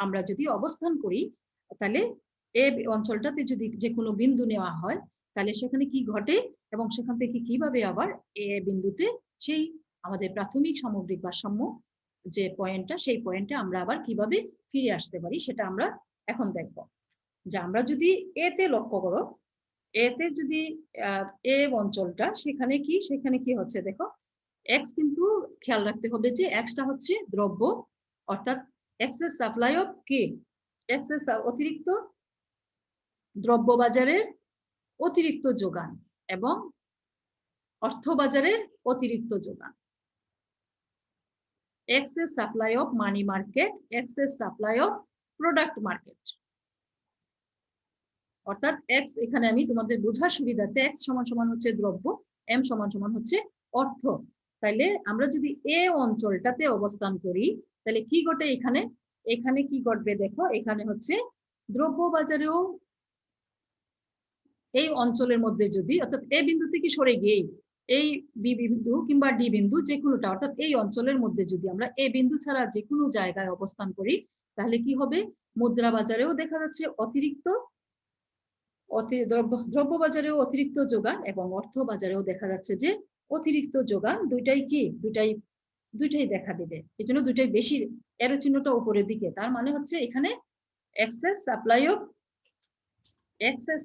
আমরা যদি অবস্থান করি, তাহলে এ অঞ্চলটাতে যদি যে কোনো বিন্দু নেওয়া হয় তাহলে সেখানে কি ঘটে এবং সেখান থেকে কিভাবে আবার এ বিন্দুতে সেই আমাদের প্রাথমিক সামগ্রিক ভারসাম্য যে পয়েন্টটা, সেই পয়েন্টে আমরা আবার কিভাবে ফিরে আসতে পারি সেটা আমরা এখন দেখব। যে আমরা যদি এতে লক্ষ্য করো, এতে যদি এ অঞ্চলটা সেখানে কি হচ্ছে দেখো, এক্স কিন্তু খেয়াল রাখতে হবে যে এক্সটা হচ্ছে দ্রব্য, অর্থাৎ এক্সেস সাপ্লাই অফ কি, এক্সেস অতিরিক্ত দ্রব্য বাজারের অতিরিক্ত যোগান এবং অর্থ বাজারের অতিরিক্ত যোগান। excess supply of money market, excess supply of product market. অর্থাৎ এক্স এখানে আমি তোমাদের বোঝার সুবিধার্থে এক্স সমান সমান হচ্ছে দ্রব্য, এম সমান সমান হচ্ছে অর্থ। তাইলে আমরা যদি এ অঞ্চলটাতে অবস্থান করি তাহলে কি ঘটে এখানে, এখানে কি ঘটবে দেখো, এখানে হচ্ছে দ্রব্য বাজারেও এই অঞ্চলের মধ্যে যদি অর্থাৎ এ বিন্দু থেকে সরে গিয়ে এই বি বিন্দু কিংবা ডি বিন্দু যে কোনোটা অর্থাৎ এই অঞ্চলের মধ্যে যদি আমরা এ বিন্দু ছাড়া যে কোনো জায়গায় অবস্থান করি তাহলে কি হবে, মুদ্রা বাজারেও দেখা যাচ্ছে অতিরিক্ত দ্রব্য বাজারেও অতিরিক্ত যোগান এবং অর্থ বাজারেও দেখা যাচ্ছে যে অতিরিক্ত যোগান, দুইটাই কি দুইটাই দেখা দেবে। এই জন্য দুইটাই বেশি, এরো চিহ্নটা উপরের দিকে, তার মানে হচ্ছে এখানে এক্সেস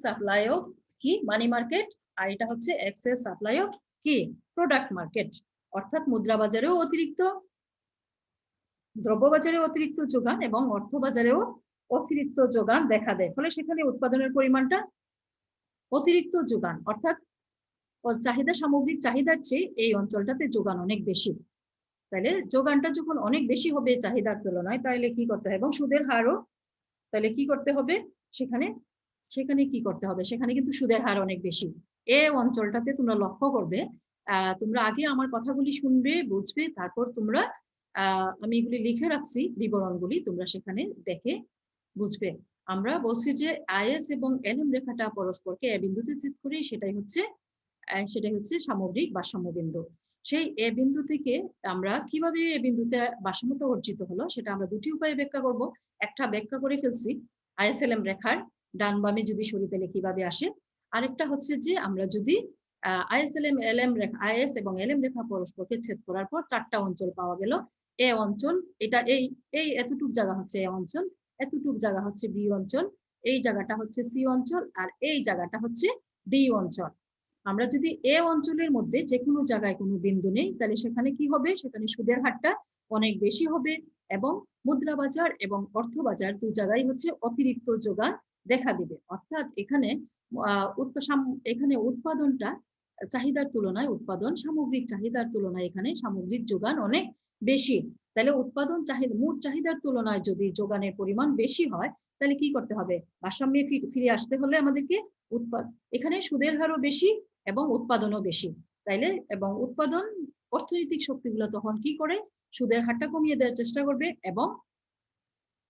সাপ্লাই অফ কি মানি মার্কেট, আর এটা হচ্ছে এক্সেস সাপ্লাই অফ কি প্রোডাক্ট মার্কেট। অর্থাৎ মুদ্রা বাজারেও অতিরিক্ত, দ্রব্য বাজারেও অতিরিক্ত যোগান এবং অর্থ বাজারেও অতিরিক্ত যোগান দেখা দেয়। ফলে সেখানে উৎপাদনের পরিমাণটা অতিরিক্ত যোগান, অর্থাৎ চাহিদা, সামগ্রিক চাহিদার চেয়ে এই অঞ্চলটাতে যোগান অনেক বেশি। তাহলে যোগানটা যখন অনেক বেশি হবে চাহিদার তুলনায়, তাহলে কি করতে হবে, এবং সুদের হারও, তাহলে কি করতে হবে সেখানে, কি করতে হবে, সেখানে কিন্তু সুদের হার অনেক বেশি। এই অঞ্চলটাতে তোমরা লক্ষ্য করবে, তোমরা আগে আমার কথাগুলি শুনবে, বুঝবে, তারপর তোমরা আমি এগুলি লিখে রাখছি বিবরণগুলি, তোমরা সেখানে দেখে বুঝবে। আমরা বলছি যে আইএস এবং এলএম রেখাটা পরস্পরকে এ বিন্দুতে ছেদ করে, সেটাই হচ্ছে সামগ্রিক ভারসাম্য বিন্দু। সেই এ বিন্দু থেকে আমরা কিভাবে এ বিন্দুতে ভারসাম্যটা অর্জিত হলো সেটা আমরা দুটি উপায়ে ব্যাখ্যা করব। একটা ব্যাখ্যা করে ফেলছি আইএসএলএম রেখার ডান বামে যদি সরি তাহলে কিভাবে আসে, আরেকটা হচ্ছে যে আমরা যদি আইএস এবং এলএম রেখা পরস্পরকে ছেদ করার পর চারটা অঞ্চল পাওয়া গেল। এ অঞ্চল, এটা এই এতটুক জায়গা হচ্ছে এ অঞ্চল, এতটুক জায়গা হচ্ছে বি অঞ্চল, এই জায়গাটা হচ্ছে সি অঞ্চল, আর এই জায়গাটা হচ্ছে ডি অঞ্চল। আমরা যদি এ অঞ্চলের মধ্যে যে কোনো জায়গায় কোনো বিন্দু নেই তাহলে সেখানে কি হবে, সেখানে সুদের হারটা অনেক বেশি হবে এবং মুদ্রা বাজার এবং অর্থ বাজার দু জায়গায় হচ্ছে অতিরিক্ত যোগান দেখা দিবে। অর্থাৎ এখানে উৎপাদনটা চাহিদার তুলনায়, উৎপাদন সামগ্রিক চাহিদার তুলনায় এখানে সামগ্রিক যোগান অনেক বেশি। তাহলে উৎপাদন চাহিদা, মোট চাহিদার তুলনায় যদি যোগানের পরিমাণ বেশি হয় তাহলে কি করতে হবে, ভারসাম্যে ফিরে আসতে হলে আমাদেরকে এখানে সুদের হারও বেশি এবং উৎপাদনও বেশি। তাইলে এবং উৎপাদন অর্থনৈতিক শক্তিগুলো তখন কি করে, সুদের হারটা কমিয়ে দেওয়ার চেষ্টা করবে এবং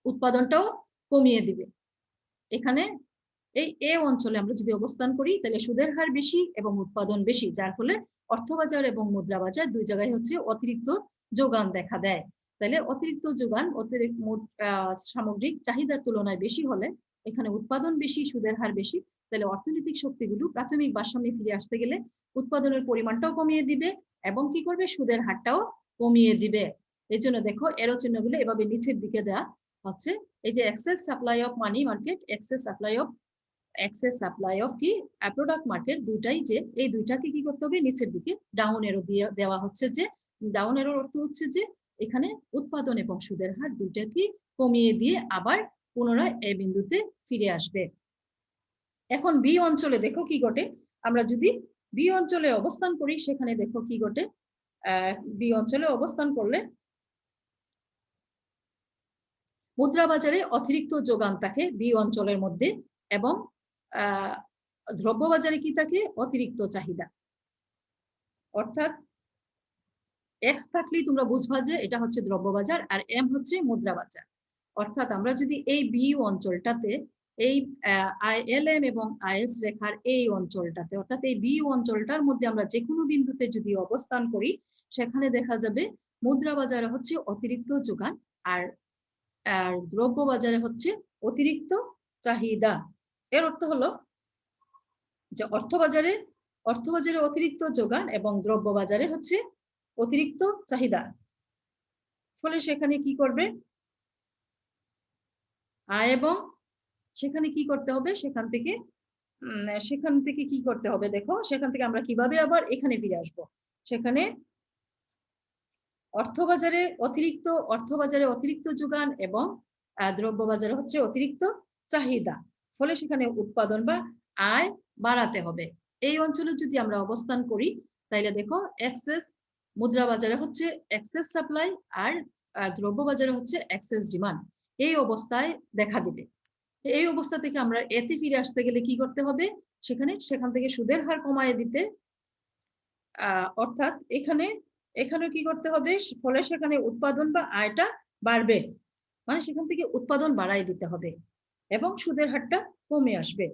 উৎপাদনটাও কমিয়ে দিবে। এখানে এই এ অঞ্চলে আমরা যদি অবস্থান করি তাহলে সুদের হার বেশি এবং উৎপাদন বেশি, যার ফলে অর্থবাজার এবং মুদ্রা বাজার দুই জায়গায় হচ্ছে অতিরিক্ত যোগান দেখা দেয়। তাহলে অতিরিক্ত যোগান সামগ্রিক চাহিদার তুলনায় বেশি হলে এখানে উৎপাদন বেশি, সুদের হার বেশি, তাহলে অর্থনৈতিক শক্তিগুলো প্রাথমিক ভারসাম্যে ফিরে আসতে গেলে উৎপাদনের পরিমাণটাও কমিয়ে দিবে এবং কি করবে, সুদের হারটাও কমিয়ে দিবে। এই জন্য দেখো এরো চিহ্নগুলো এভাবে নিচের দিকে দেওয়া হচ্ছে। এই যে excess supply of money market, excess supply of কি প্রোডাক্ট মার্কেট, দুইটাই যে এই দুইটাকে কি করতে হবে, নিচের দিকে ডাউন এরো দিয়ে দেওয়া হচ্ছে। যে ডাউন এরোর অর্থ হচ্ছে যে এখানে উৎপাদন এবং সুদের হার দুইটাকে কমিয়ে দিয়ে আবার পুনরায় এই বিন্দুতে ফিরে আসবে। এখন বি অঞ্চলে দেখো কি ঘটে, আমরা যদি বি অঞ্চলে অবস্থান করি সেখানে দেখো কি ঘটে, বি অঞ্চলে অবস্থান করলে মুদ্রা বাজারে অতিরিক্ত যোগান থাকে বি অঞ্চলের মধ্যে এবং দ্রব্য বাজারে কি থাকে, অতিরিক্ত চাহিদা। অর্থাৎ এক্স থাকলেই তোমরা বুঝবা যে এটা হচ্ছে দ্রব্য বাজার আর এম হচ্ছে মুদ্রা বাজার। অর্থাৎ আমরা যদি এই বি অঞ্চলটাতে এই এলএম এবং আইএস রেখার এই অঞ্চলটাতে অর্থাৎ এই বি অঞ্চলটার মধ্যে আমরা যে কোনো বিন্দুতে যদি অবস্থান করি সেখানে দেখা যাবে মুদ্রা বাজারে হচ্ছে অতিরিক্ত যোগান আর দ্রব্য বাজারে হচ্ছে অতিরিক্ত চাহিদা। এর অর্থ হলো যে অর্থবাজারে অতিরিক্ত যোগান এবং দ্রব্য বাজারে হচ্ছে অতিরিক্ত চাহিদা। ফলে সেখানে কি করবে এবং সেখানে কি করতে হবে, সেখান থেকে কি করতে হবে দেখো, সেখান থেকে আমরা কিভাবে আবার এখানে ফিরে আসবো। সেখানে অর্থবাজারে অতিরিক্ত যোগান এবং দ্রব্য বাজারে হচ্ছে অতিরিক্ত চাহিদা। ফলে সেখানে উৎপাদন বা আয় বাড়াতে হবে। এই অঞ্চলে যদি আমরা অবস্থান করি তাইলে দেখো এক্সেস মুদ্রা বাজারে হচ্ছে এক্সেস সাপ্লাই আর দ্রব্য বাজারে হচ্ছে এক্সেস ডিমান্ড এই অবস্থায় দেখা দিবে। এই অবস্থা থেকে আমরা এতে ফিরে আসতে গেলে কি করতে হবে, সেখান থেকে সুদের হার কমায় দিতে, অর্থাৎ এখানে কি করতে হবে, ফলে সেখানে উৎপাদন বা আয়টা বাড়বে, মানে সেখান থেকে উৎপাদন বাড়াই দিতে হবে এবং সুদের হারটা কমে আসবে।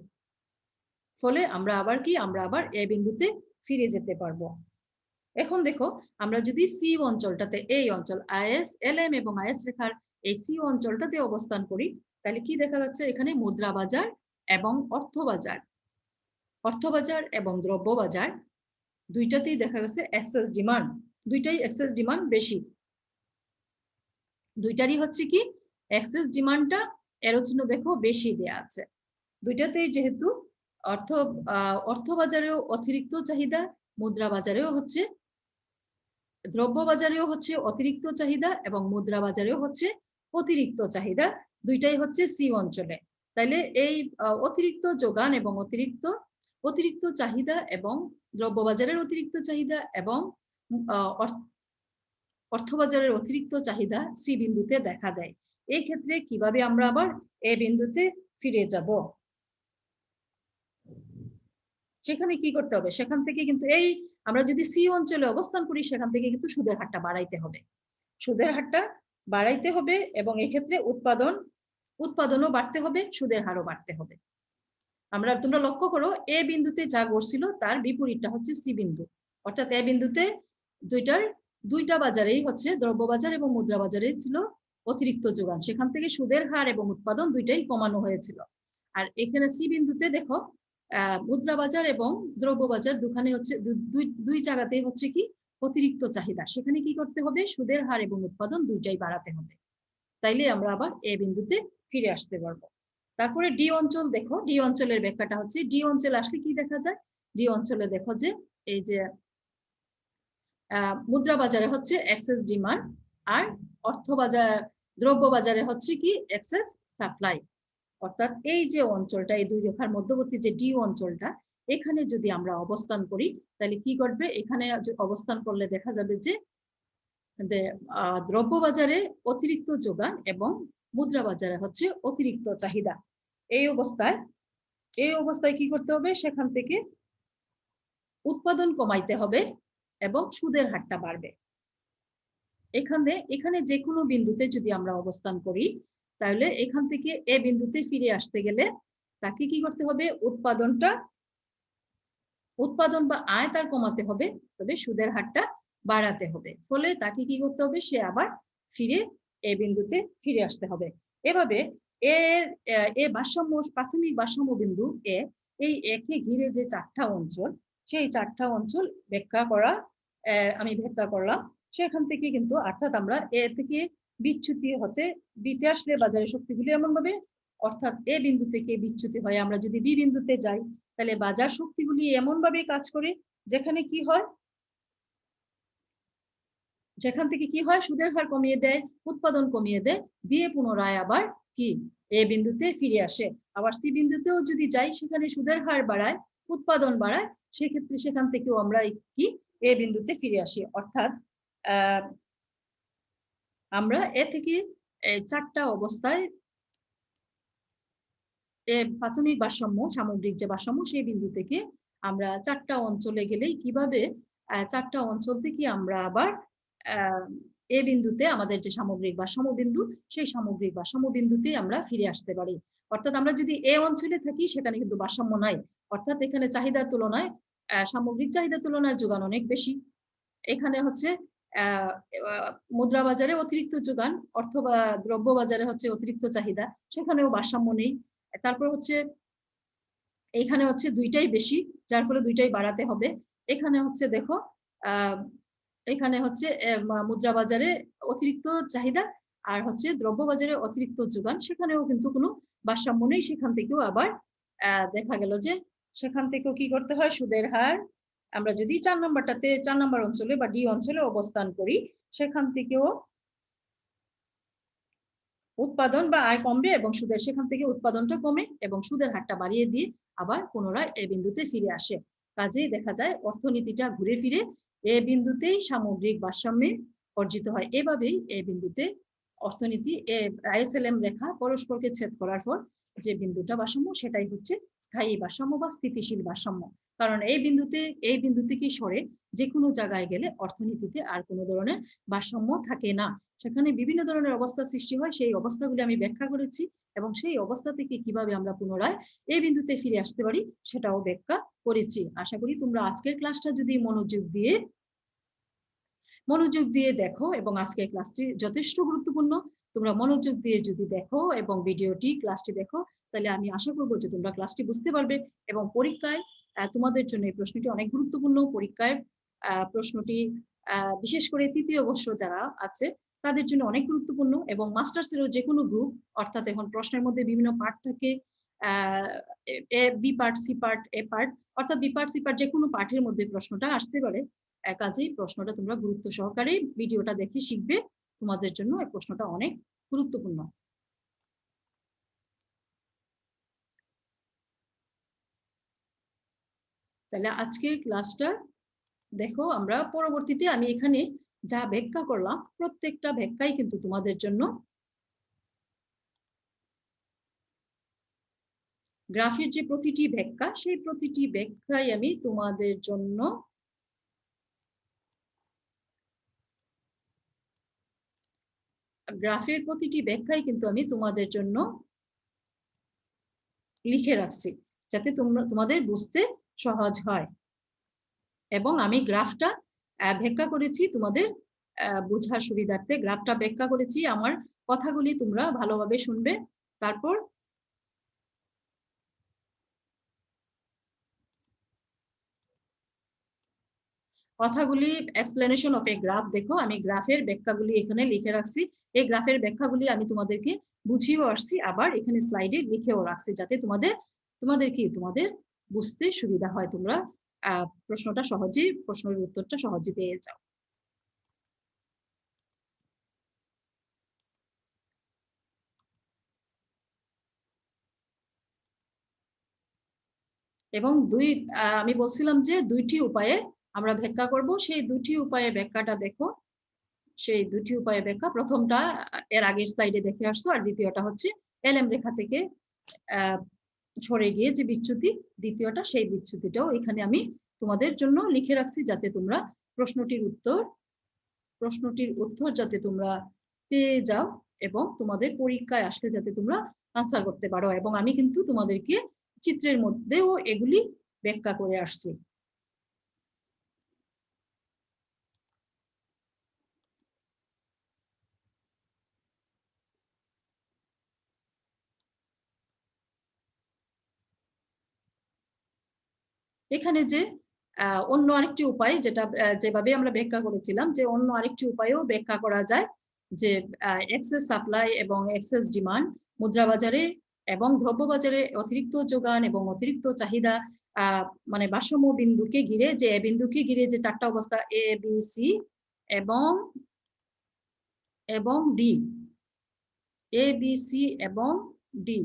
ফলে আমরা আবার এ বিন্দুতে ফিরে যেতে পারবো। এখন দেখো, আমরা যদি সি অঞ্চলটাতে, এই অঞ্চল আইএস, এলএম এবং আইএস রেখার এই সি অঞ্চলটাতে অবস্থান করি, তাহলে কি দেখা যাচ্ছে, এখানে মুদ্রা বাজার এবং অর্থবাজার এবং দ্রব্য বাজার দুইটাতেই দেখা গেছে এক্সেস ডিমান্ড, দুইটাই এক্সেস ডিমান্ড বেশি। দুইটারই হচ্ছে কি এক্সেস ডিমান্ডটা এরো চিহ্ন দেখো বেশি দেয়া আছে। দুইটাতেই যেহেতু অর্থ বাজারেও অতিরিক্ত চাহিদা, মুদ্রা বাজারেও হচ্ছে, দ্রব্য বাজারেও হচ্ছে অতিরিক্ত চাহিদা এবং মুদ্রা বাজারেও হচ্ছে অতিরিক্ত চাহিদা, দুইটাই হচ্ছে সি অঞ্চলে। তাইলে এই অতিরিক্ত যোগান এবং অতিরিক্ত চাহিদা এবং দ্রব্য বাজারের অতিরিক্ত চাহিদা এবং অর্থবাজারের অতিরিক্ত চাহিদা সি বিন্দুতে দেখা দেয়। এই ক্ষেত্রে কিভাবে আমরা আবার এ বিন্দুতে ফিরে যাব, সেখানে কি করতে হবে, সেখান থেকে কিন্তু এই আমরা যদি সি অঞ্চলে অবস্থান করি, সেখান থেকে কিন্তু সুদের হারটা বাড়াইতে হবে এবং এক্ষেত্রে উৎপাদনও বাড়তে হবে, সুদের হারও বাড়তে হবে। তোমরা লক্ষ্য করো, এ বিন্দুতে যা ঘটছিল তার বিপরীতটা হচ্ছে সি বিন্দু, অর্থাৎ এ বিন্দুতে দুইটা বাজারেই হচ্ছে, দ্রব্য বাজার এবং মুদ্রা বাজারে ছিল অতিরিক্ত যোগান, সেখান থেকে সুদের হার এবং উৎপাদন দুইটাই কমানো হয়েছিল। আর এখানে সি বিন্দুতে দেখো, মুদ্রা বাজার এবং দ্রব্য বাজার দুখানে হচ্ছে, দুই জায়গাতেই হচ্ছে কি অতিরিক্ত চাহিদা, সেখানে কি করতে হবে, সুদের হার এবং উৎপাদন দুইটাই বাড়াতে হবে, তাইলে আমরা আবার এ বিন্দুতে ফিরে আসতে পারবো। তারপরে ডি অঞ্চল দেখো, ডি অঞ্চলের ব্যাখ্যাটা হচ্ছে, ডি অঞ্চল আসলে কি দেখা যায়, ডি অঞ্চলে দেখো যে এই যে মুদ্রা বাজারে হচ্ছে এক্সেস ডিমান্ড, আর দ্রব্য বাজারে হচ্ছে কি এক্সেস সাপ্লাই। অর্থাৎ এই যে অঞ্চলটা, এই দুই রেখার মধ্যবর্তী যে ডি অঞ্চলটা, এখানে যদি আমরা অবস্থান করি, তাহলে কি করবে, এখানে অবস্থান করলে দেখা যাবে যে দ্রব্য বাজারে অতিরিক্ত যোগান এবং মুদ্রা বাজারে হচ্ছে অতিরিক্ত চাহিদা। এই অবস্থায় কি করতে হবে, সেখান থেকে উৎপাদন কমাইতে হবে এবং সুদের হারটা বাড়বে। এখানে যে কোনো বিন্দুতে যদি আমরা অবস্থান করি, তাহলে এখান থেকে এ বিন্দুতে ফিরে আসতে গেলে তাকে কি করতে হবে, উৎপাদন বা আয় তার কমাতে হবে, তবে সুদের হারটা বাড়াতে হবে। ফলে তাকে কি করতে হবে, সে আবার ফিরে এ বিন্দুতে ফিরে আসতে হবে। এভাবে প্রাথমিক ভারসাম্য বিন্দু এই একে ঘিরে যে চারটা অঞ্চল, সেই চারটা অঞ্চল আমি ব্যাখ্যা করলাম। সেখান থেকে কিন্তু অর্থাৎ আমরা এ থেকে বিচ্যুতি হতে বিতে আসলে বাজারের শক্তিগুলি এমন ভাবে, অর্থাৎ এ বিন্দু থেকে বিচ্যুতি হয় আমরা যদি বি বিন্দুতে যাই, তাহলে বাজার শক্তিগুলি এমন ভাবে কাজ করে যেখান থেকে কি হয়, সুদের হার কমিয়ে দেয়, উৎপাদন কমিয়ে দেয়, দিয়ে পুনরায় আবার কি এ বিন্দুতে ফিরে আসে। আবার সি বিন্দুতেও যদি যাই, সেখানে সুদের হার বাড়ায়, উৎপাদন বাড়ায়, সেক্ষেত্রে সেখান থেকেও আমরা কি এ বিন্দুতে ফিরে আসি। অর্থাৎ আমরা এ থেকে চারটা অবস্থায় প্রাথমিক ভারসাম্য, সামগ্রিক যে ভারসাম্য, সেই বিন্দু থেকে আমরা চারটা অঞ্চলে গেলেই কিভাবে চারটা অঞ্চল থেকে আমরা আবার এ বিন্দুতে, আমাদের যে সামগ্রিক ভারসাম্য বিন্দু, সেই সামগ্রিক ভারসাম্য বিন্দুতে আমরা ফিরে আসতে পারি। অর্থাৎ আমরা যদি এ অঞ্চলে থাকি, সেখানে কিন্তু ভারসাম্য নাই, অর্থাৎ এখানে চাহিদার তুলনায়, সামগ্রিক চাহিদার তুলনায় যোগান অনেক বেশি। এখানে হচ্ছে মুদ্রা বাজারে অতিরিক্ত যোগান, অথবা দ্রব্য বাজারে হচ্ছে অতিরিক্ত চাহিদা, সেখানেও ভারসাম্য নেই। তারপর হচ্ছে এখানে হচ্ছে দুইটাই বেশি, যার ফলে দুইটাই বাড়াতে হবে। এখানে হচ্ছে দেখো, এখানে হচ্ছে মুদ্রা বাজারে অতিরিক্ত চাহিদা আর হচ্ছে দ্রব্য বাজারে অতিরিক্ত যোগান, সেখানেও কিন্তু কোনো ভারসাম্য নেই। সেখান থেকেও আবার দেখা গেল যে সেখান থেকেও কি করতে হয়, সুদের হার, আমরা যদি 4 নম্বর অঞ্চলে বা ডি অঞ্চলে অবস্থান করি, সেখান থেকেও উৎপাদন বা আয় কমবে এবং সেখান থেকে উৎপাদনটা কমে এবং সুদের হারটা বাড়িয়ে দিয়ে আবার পুনরায় এ বিন্দুতে ফিরে আসে। কাজেই দেখা যায় অর্থনীতিটা ঘুরে ফিরে এ বিন্দুতেই সামগ্রিক ভারসাম্যে অর্জিত হয়। এভাবেই এ বিন্দুতে অর্থনীতি আইএসএলএম রেখা পরস্পরকে ছেদ করার পর যে বিন্দুটা ভারসাম্য সেটাই হচ্ছে স্থায়ী ভারসাম্য বা স্থিতিশীল ভারসাম্য। কারণ এই বিন্দু থেকে সরে যে কোনো জায়গায় গেলে অর্থনীতিতে আর কোনো ধরনের ভারসাম্য থাকে না, সেখানে বিভিন্ন ধরনের অবস্থা সৃষ্টি হয়। সেই অবস্থাগুলি আমি ব্যাখ্যা করেছি এবং সেই অবস্থা থেকে কিভাবে আমরা পুনরায় এই বিন্দুতে ফিরে আসতে পারি সেটাও ব্যাখ্যা করেছি। আশা করি তোমরা আজকের ক্লাসটা যদি মনোযোগ দিয়ে দেখো, এবং আজকের ক্লাসটি যথেষ্ট গুরুত্বপূর্ণ, তোমরা মনোযোগ দিয়ে যদি দেখো এবং ক্লাসটি দেখো, তাহলে আমি আশা করবো যে তোমরা ক্লাসটি বুঝতে পারবে এবং পরীক্ষায় তোমাদের জন্য এই প্রশ্নটি অনেক গুরুত্বপূর্ণ। পরীক্ষায় প্রশ্নটি বিশেষ করে তৃতীয় বর্ষ যারা আছে তাদের জন্য অনেক গুরুত্বপূর্ণ, এবং মাস্টার্সেরও যে কোনো গ্রুপ, অর্থাৎ এখন প্রশ্নের মধ্যে বিভিন্ন পার্ট থাকে, বি পার্ট, সি পার্ট, এ পার্ট, অর্থাৎ বি পার্ট, সি পার্ট যে কোনো পার্টের মধ্যে প্রশ্নটা আসতে পারে। কাজেই প্রশ্নটা তোমরা গুরুত্ব সহকারে ভিডিওটা দেখে শিখবে, তোমাদের জন্য এই প্রশ্নটা অনেক গুরুত্বপূর্ণ। তাহলে আজকের ক্লাসটা দেখো, আমরা পরবর্তীতে আমি এখানে যা ব্যাখ্যা করলাম প্রত্যেকটা ব্যাখ্যাই কিন্তু তোমাদের জন্য, গ্রাফের যে প্রতিটি ব্যাখ্যা সেই প্রতিটি ব্যাখ্যাই আমি তোমাদের জন্য কিন্তু আমি তোমাদের জন্য লিখে রাখছি, যাতে তোমাদের বুঝতে সহজ হয়। এবং আমি গ্রাফটা ব্যাখ্যা করেছি তোমাদের বোঝার সুবিধার্থে, গ্রাফটা ব্যাখ্যা করেছি। আমার কথাগুলি তোমরা ভালোভাবে শুনবে, তারপর কথাগুলি এক্সপ্লেনেশন অফ এ গ্রাফ দেখো, আমি গ্রাফের ব্যাখ্যাগুলি এখানে লিখে রাখছি। এই গ্রাফের ব্যাখ্যাগুলি আমি তোমাদেরকে বুঝিয়েও আসছি, আবার এখানে স্লাইডে লিখেও রাখছি, যাতে তোমাদের বুঝতে সুবিধা হয়, তোমরা প্রশ্নের উত্তরটা সহজে পেয়ে যাও। এবং আমি বলছিলাম যে দুইটি উপায়ে আমরা ব্যাখ্যা করব, সেই দুটি উপায়ে ব্যাখ্যাটা দেখো। সেই দুটি উপায়ে ব্যাখ্যা, প্রথমটা এর আগের স্লাইডে দেখে আসছো, আর দ্বিতীয়টা হচ্ছে এলএম রেখা থেকে ছড়ে গিয়ে যে বিচ্যুতি, দ্বিতীয়টা সেই বিচ্যুতিটাও এখানে আমি তোমাদের জন্য লিখে রাখছি, যাতে তোমরা প্রশ্নটির উত্তর যাতে তোমরা পেয়ে যাও এবং তোমাদের পরীক্ষায় আসলে যাতে তোমরা আনসার করতে পারো। এবং আমি কিন্তু তোমাদেরকে চিত্রের মধ্যেও এগুলি ব্যাখ্যা করে আসছি। এখানে যে অন্য আরেকটি উপায়, যেভাবে আমরা ব্যাখ্যা করেছিলাম, যে অন্য আরেকটি উপায়ও ব্যাখ্যা করা যায়, যে এক্সেস সাপ্লাই এবং এক্সেস ডিমান্ড, মুদ্রা বাজারে এবং দ্রব্য বাজারে অতিরিক্ত যোগান এবং অতিরিক্ত চাহিদা, মানে ভারসাম্য বিন্দুকে ঘিরে যে চারটা অবস্থা এ বি সি এবং ডি, এ বি সি এবং ডি,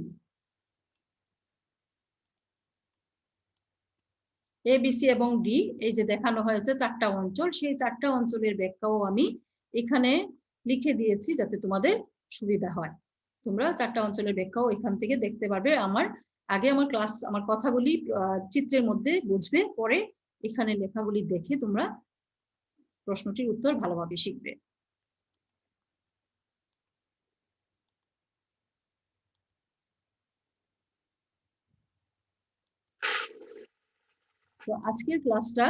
এবিসি এবং ডি, এই যে দেখানো হয়েছে চারটা অঞ্চল, সেই চারটা অঞ্চলের ব্যাখ্যাও আমি এখানে লিখে দিয়েছি, যাতে তোমাদের সুবিধা হয়। তোমরা চারটা অঞ্চলের ব্যাখ্যাও এখান থেকে দেখতে পারবে। আমার কথাগুলি চিত্রের মধ্যে বুঝবে, পরে এখানে লেখাগুলি দেখে তোমরা প্রশ্নটির উত্তর ভালোভাবে শিখবে। তো আজকের ক্লাসটা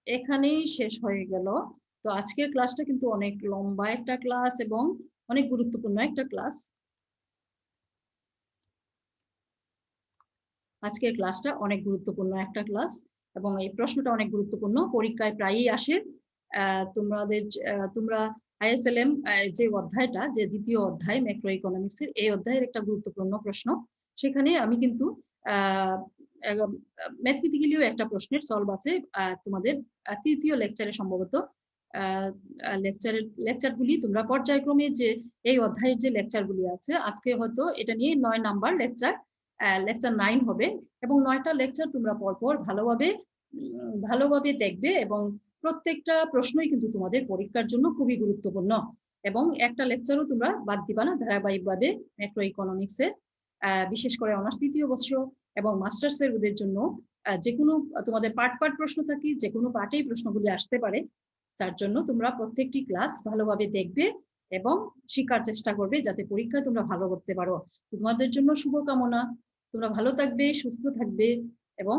এখানেই শেষ হয়ে গেল। তো আজকের ক্লাসটা কিন্তু অনেক লম্বা একটা ক্লাস এবং অনেক গুরুত্বপূর্ণ একটা ক্লাস। আজকের ক্লাসটা অনেক গুরুত্বপূর্ণ একটা ক্লাস এবং এই প্রশ্নটা অনেক গুরুত্বপূর্ণ, পরীক্ষায় প্রায়ই আসে। তোমরা আইএসএলএম যে অধ্যায়টা, যে দ্বিতীয় অধ্যায় ম্যাক্রো ইকোনমিক্সের, এই অধ্যায়ের একটা গুরুত্বপূর্ণ প্রশ্ন, সেখানে আমি কিন্তু ম্যাথমেটিক্যালিও একটা প্রশ্নের সলভ আছে তোমাদের তৃতীয় লেকচারে, সম্ভবত লেকচারগুলি তোমরা পর্যায়ক্রমে যে এই অধ্যায়ের যে লেকচারগুলি আছে, আজকে হয়তো এটা নিয়ে 9 নাম্বার লেকচার 9 হবে, এবং 9টা লেকচার তোমরা পরপর ভালোভাবে দেখবে, এবং প্রত্যেকটা প্রশ্নই কিন্তু তোমাদের পরীক্ষার জন্য খুবই গুরুত্বপূর্ণ। এবং একটা লেকচারও তোমরা বাদ দিবা না, ধারাবাহিকভাবে ম্যাক্রো ইকোনমিক্সের বিশেষ করে অনার্স 3য় বর্ষ এবং মাস্টার্সের ওদের জন্য যে কোনো তোমাদের পার্ট প্রশ্ন থাকে, যে কোনো পার্টেই প্রশ্নগুলি আসতে পারে। যার জন্য তোমরা প্রত্যেকটি ক্লাস ভালোভাবে দেখবে এবং শিখার চেষ্টা করবে যাতে পরীক্ষায় তোমরা ভালো করতে পারো। তোমাদের জন্য শুভকামনা, তোমরা ভালো থাকবে, সুস্থ থাকবে এবং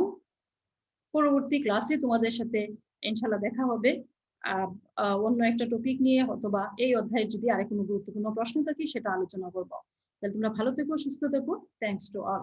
পরবর্তী ক্লাসে তোমাদের সাথে ইনশাল্লাহ দেখা হবে অন্য একটা টপিক নিয়ে, অথবা এই অধ্যায়ের যদি আরেক কোনো গুরুত্বপূর্ণ প্রশ্ন থাকে সেটা আলোচনা করবো। তাহলে তোমরা ভালো থেকো, সুস্থ থেকো। Thanks to all.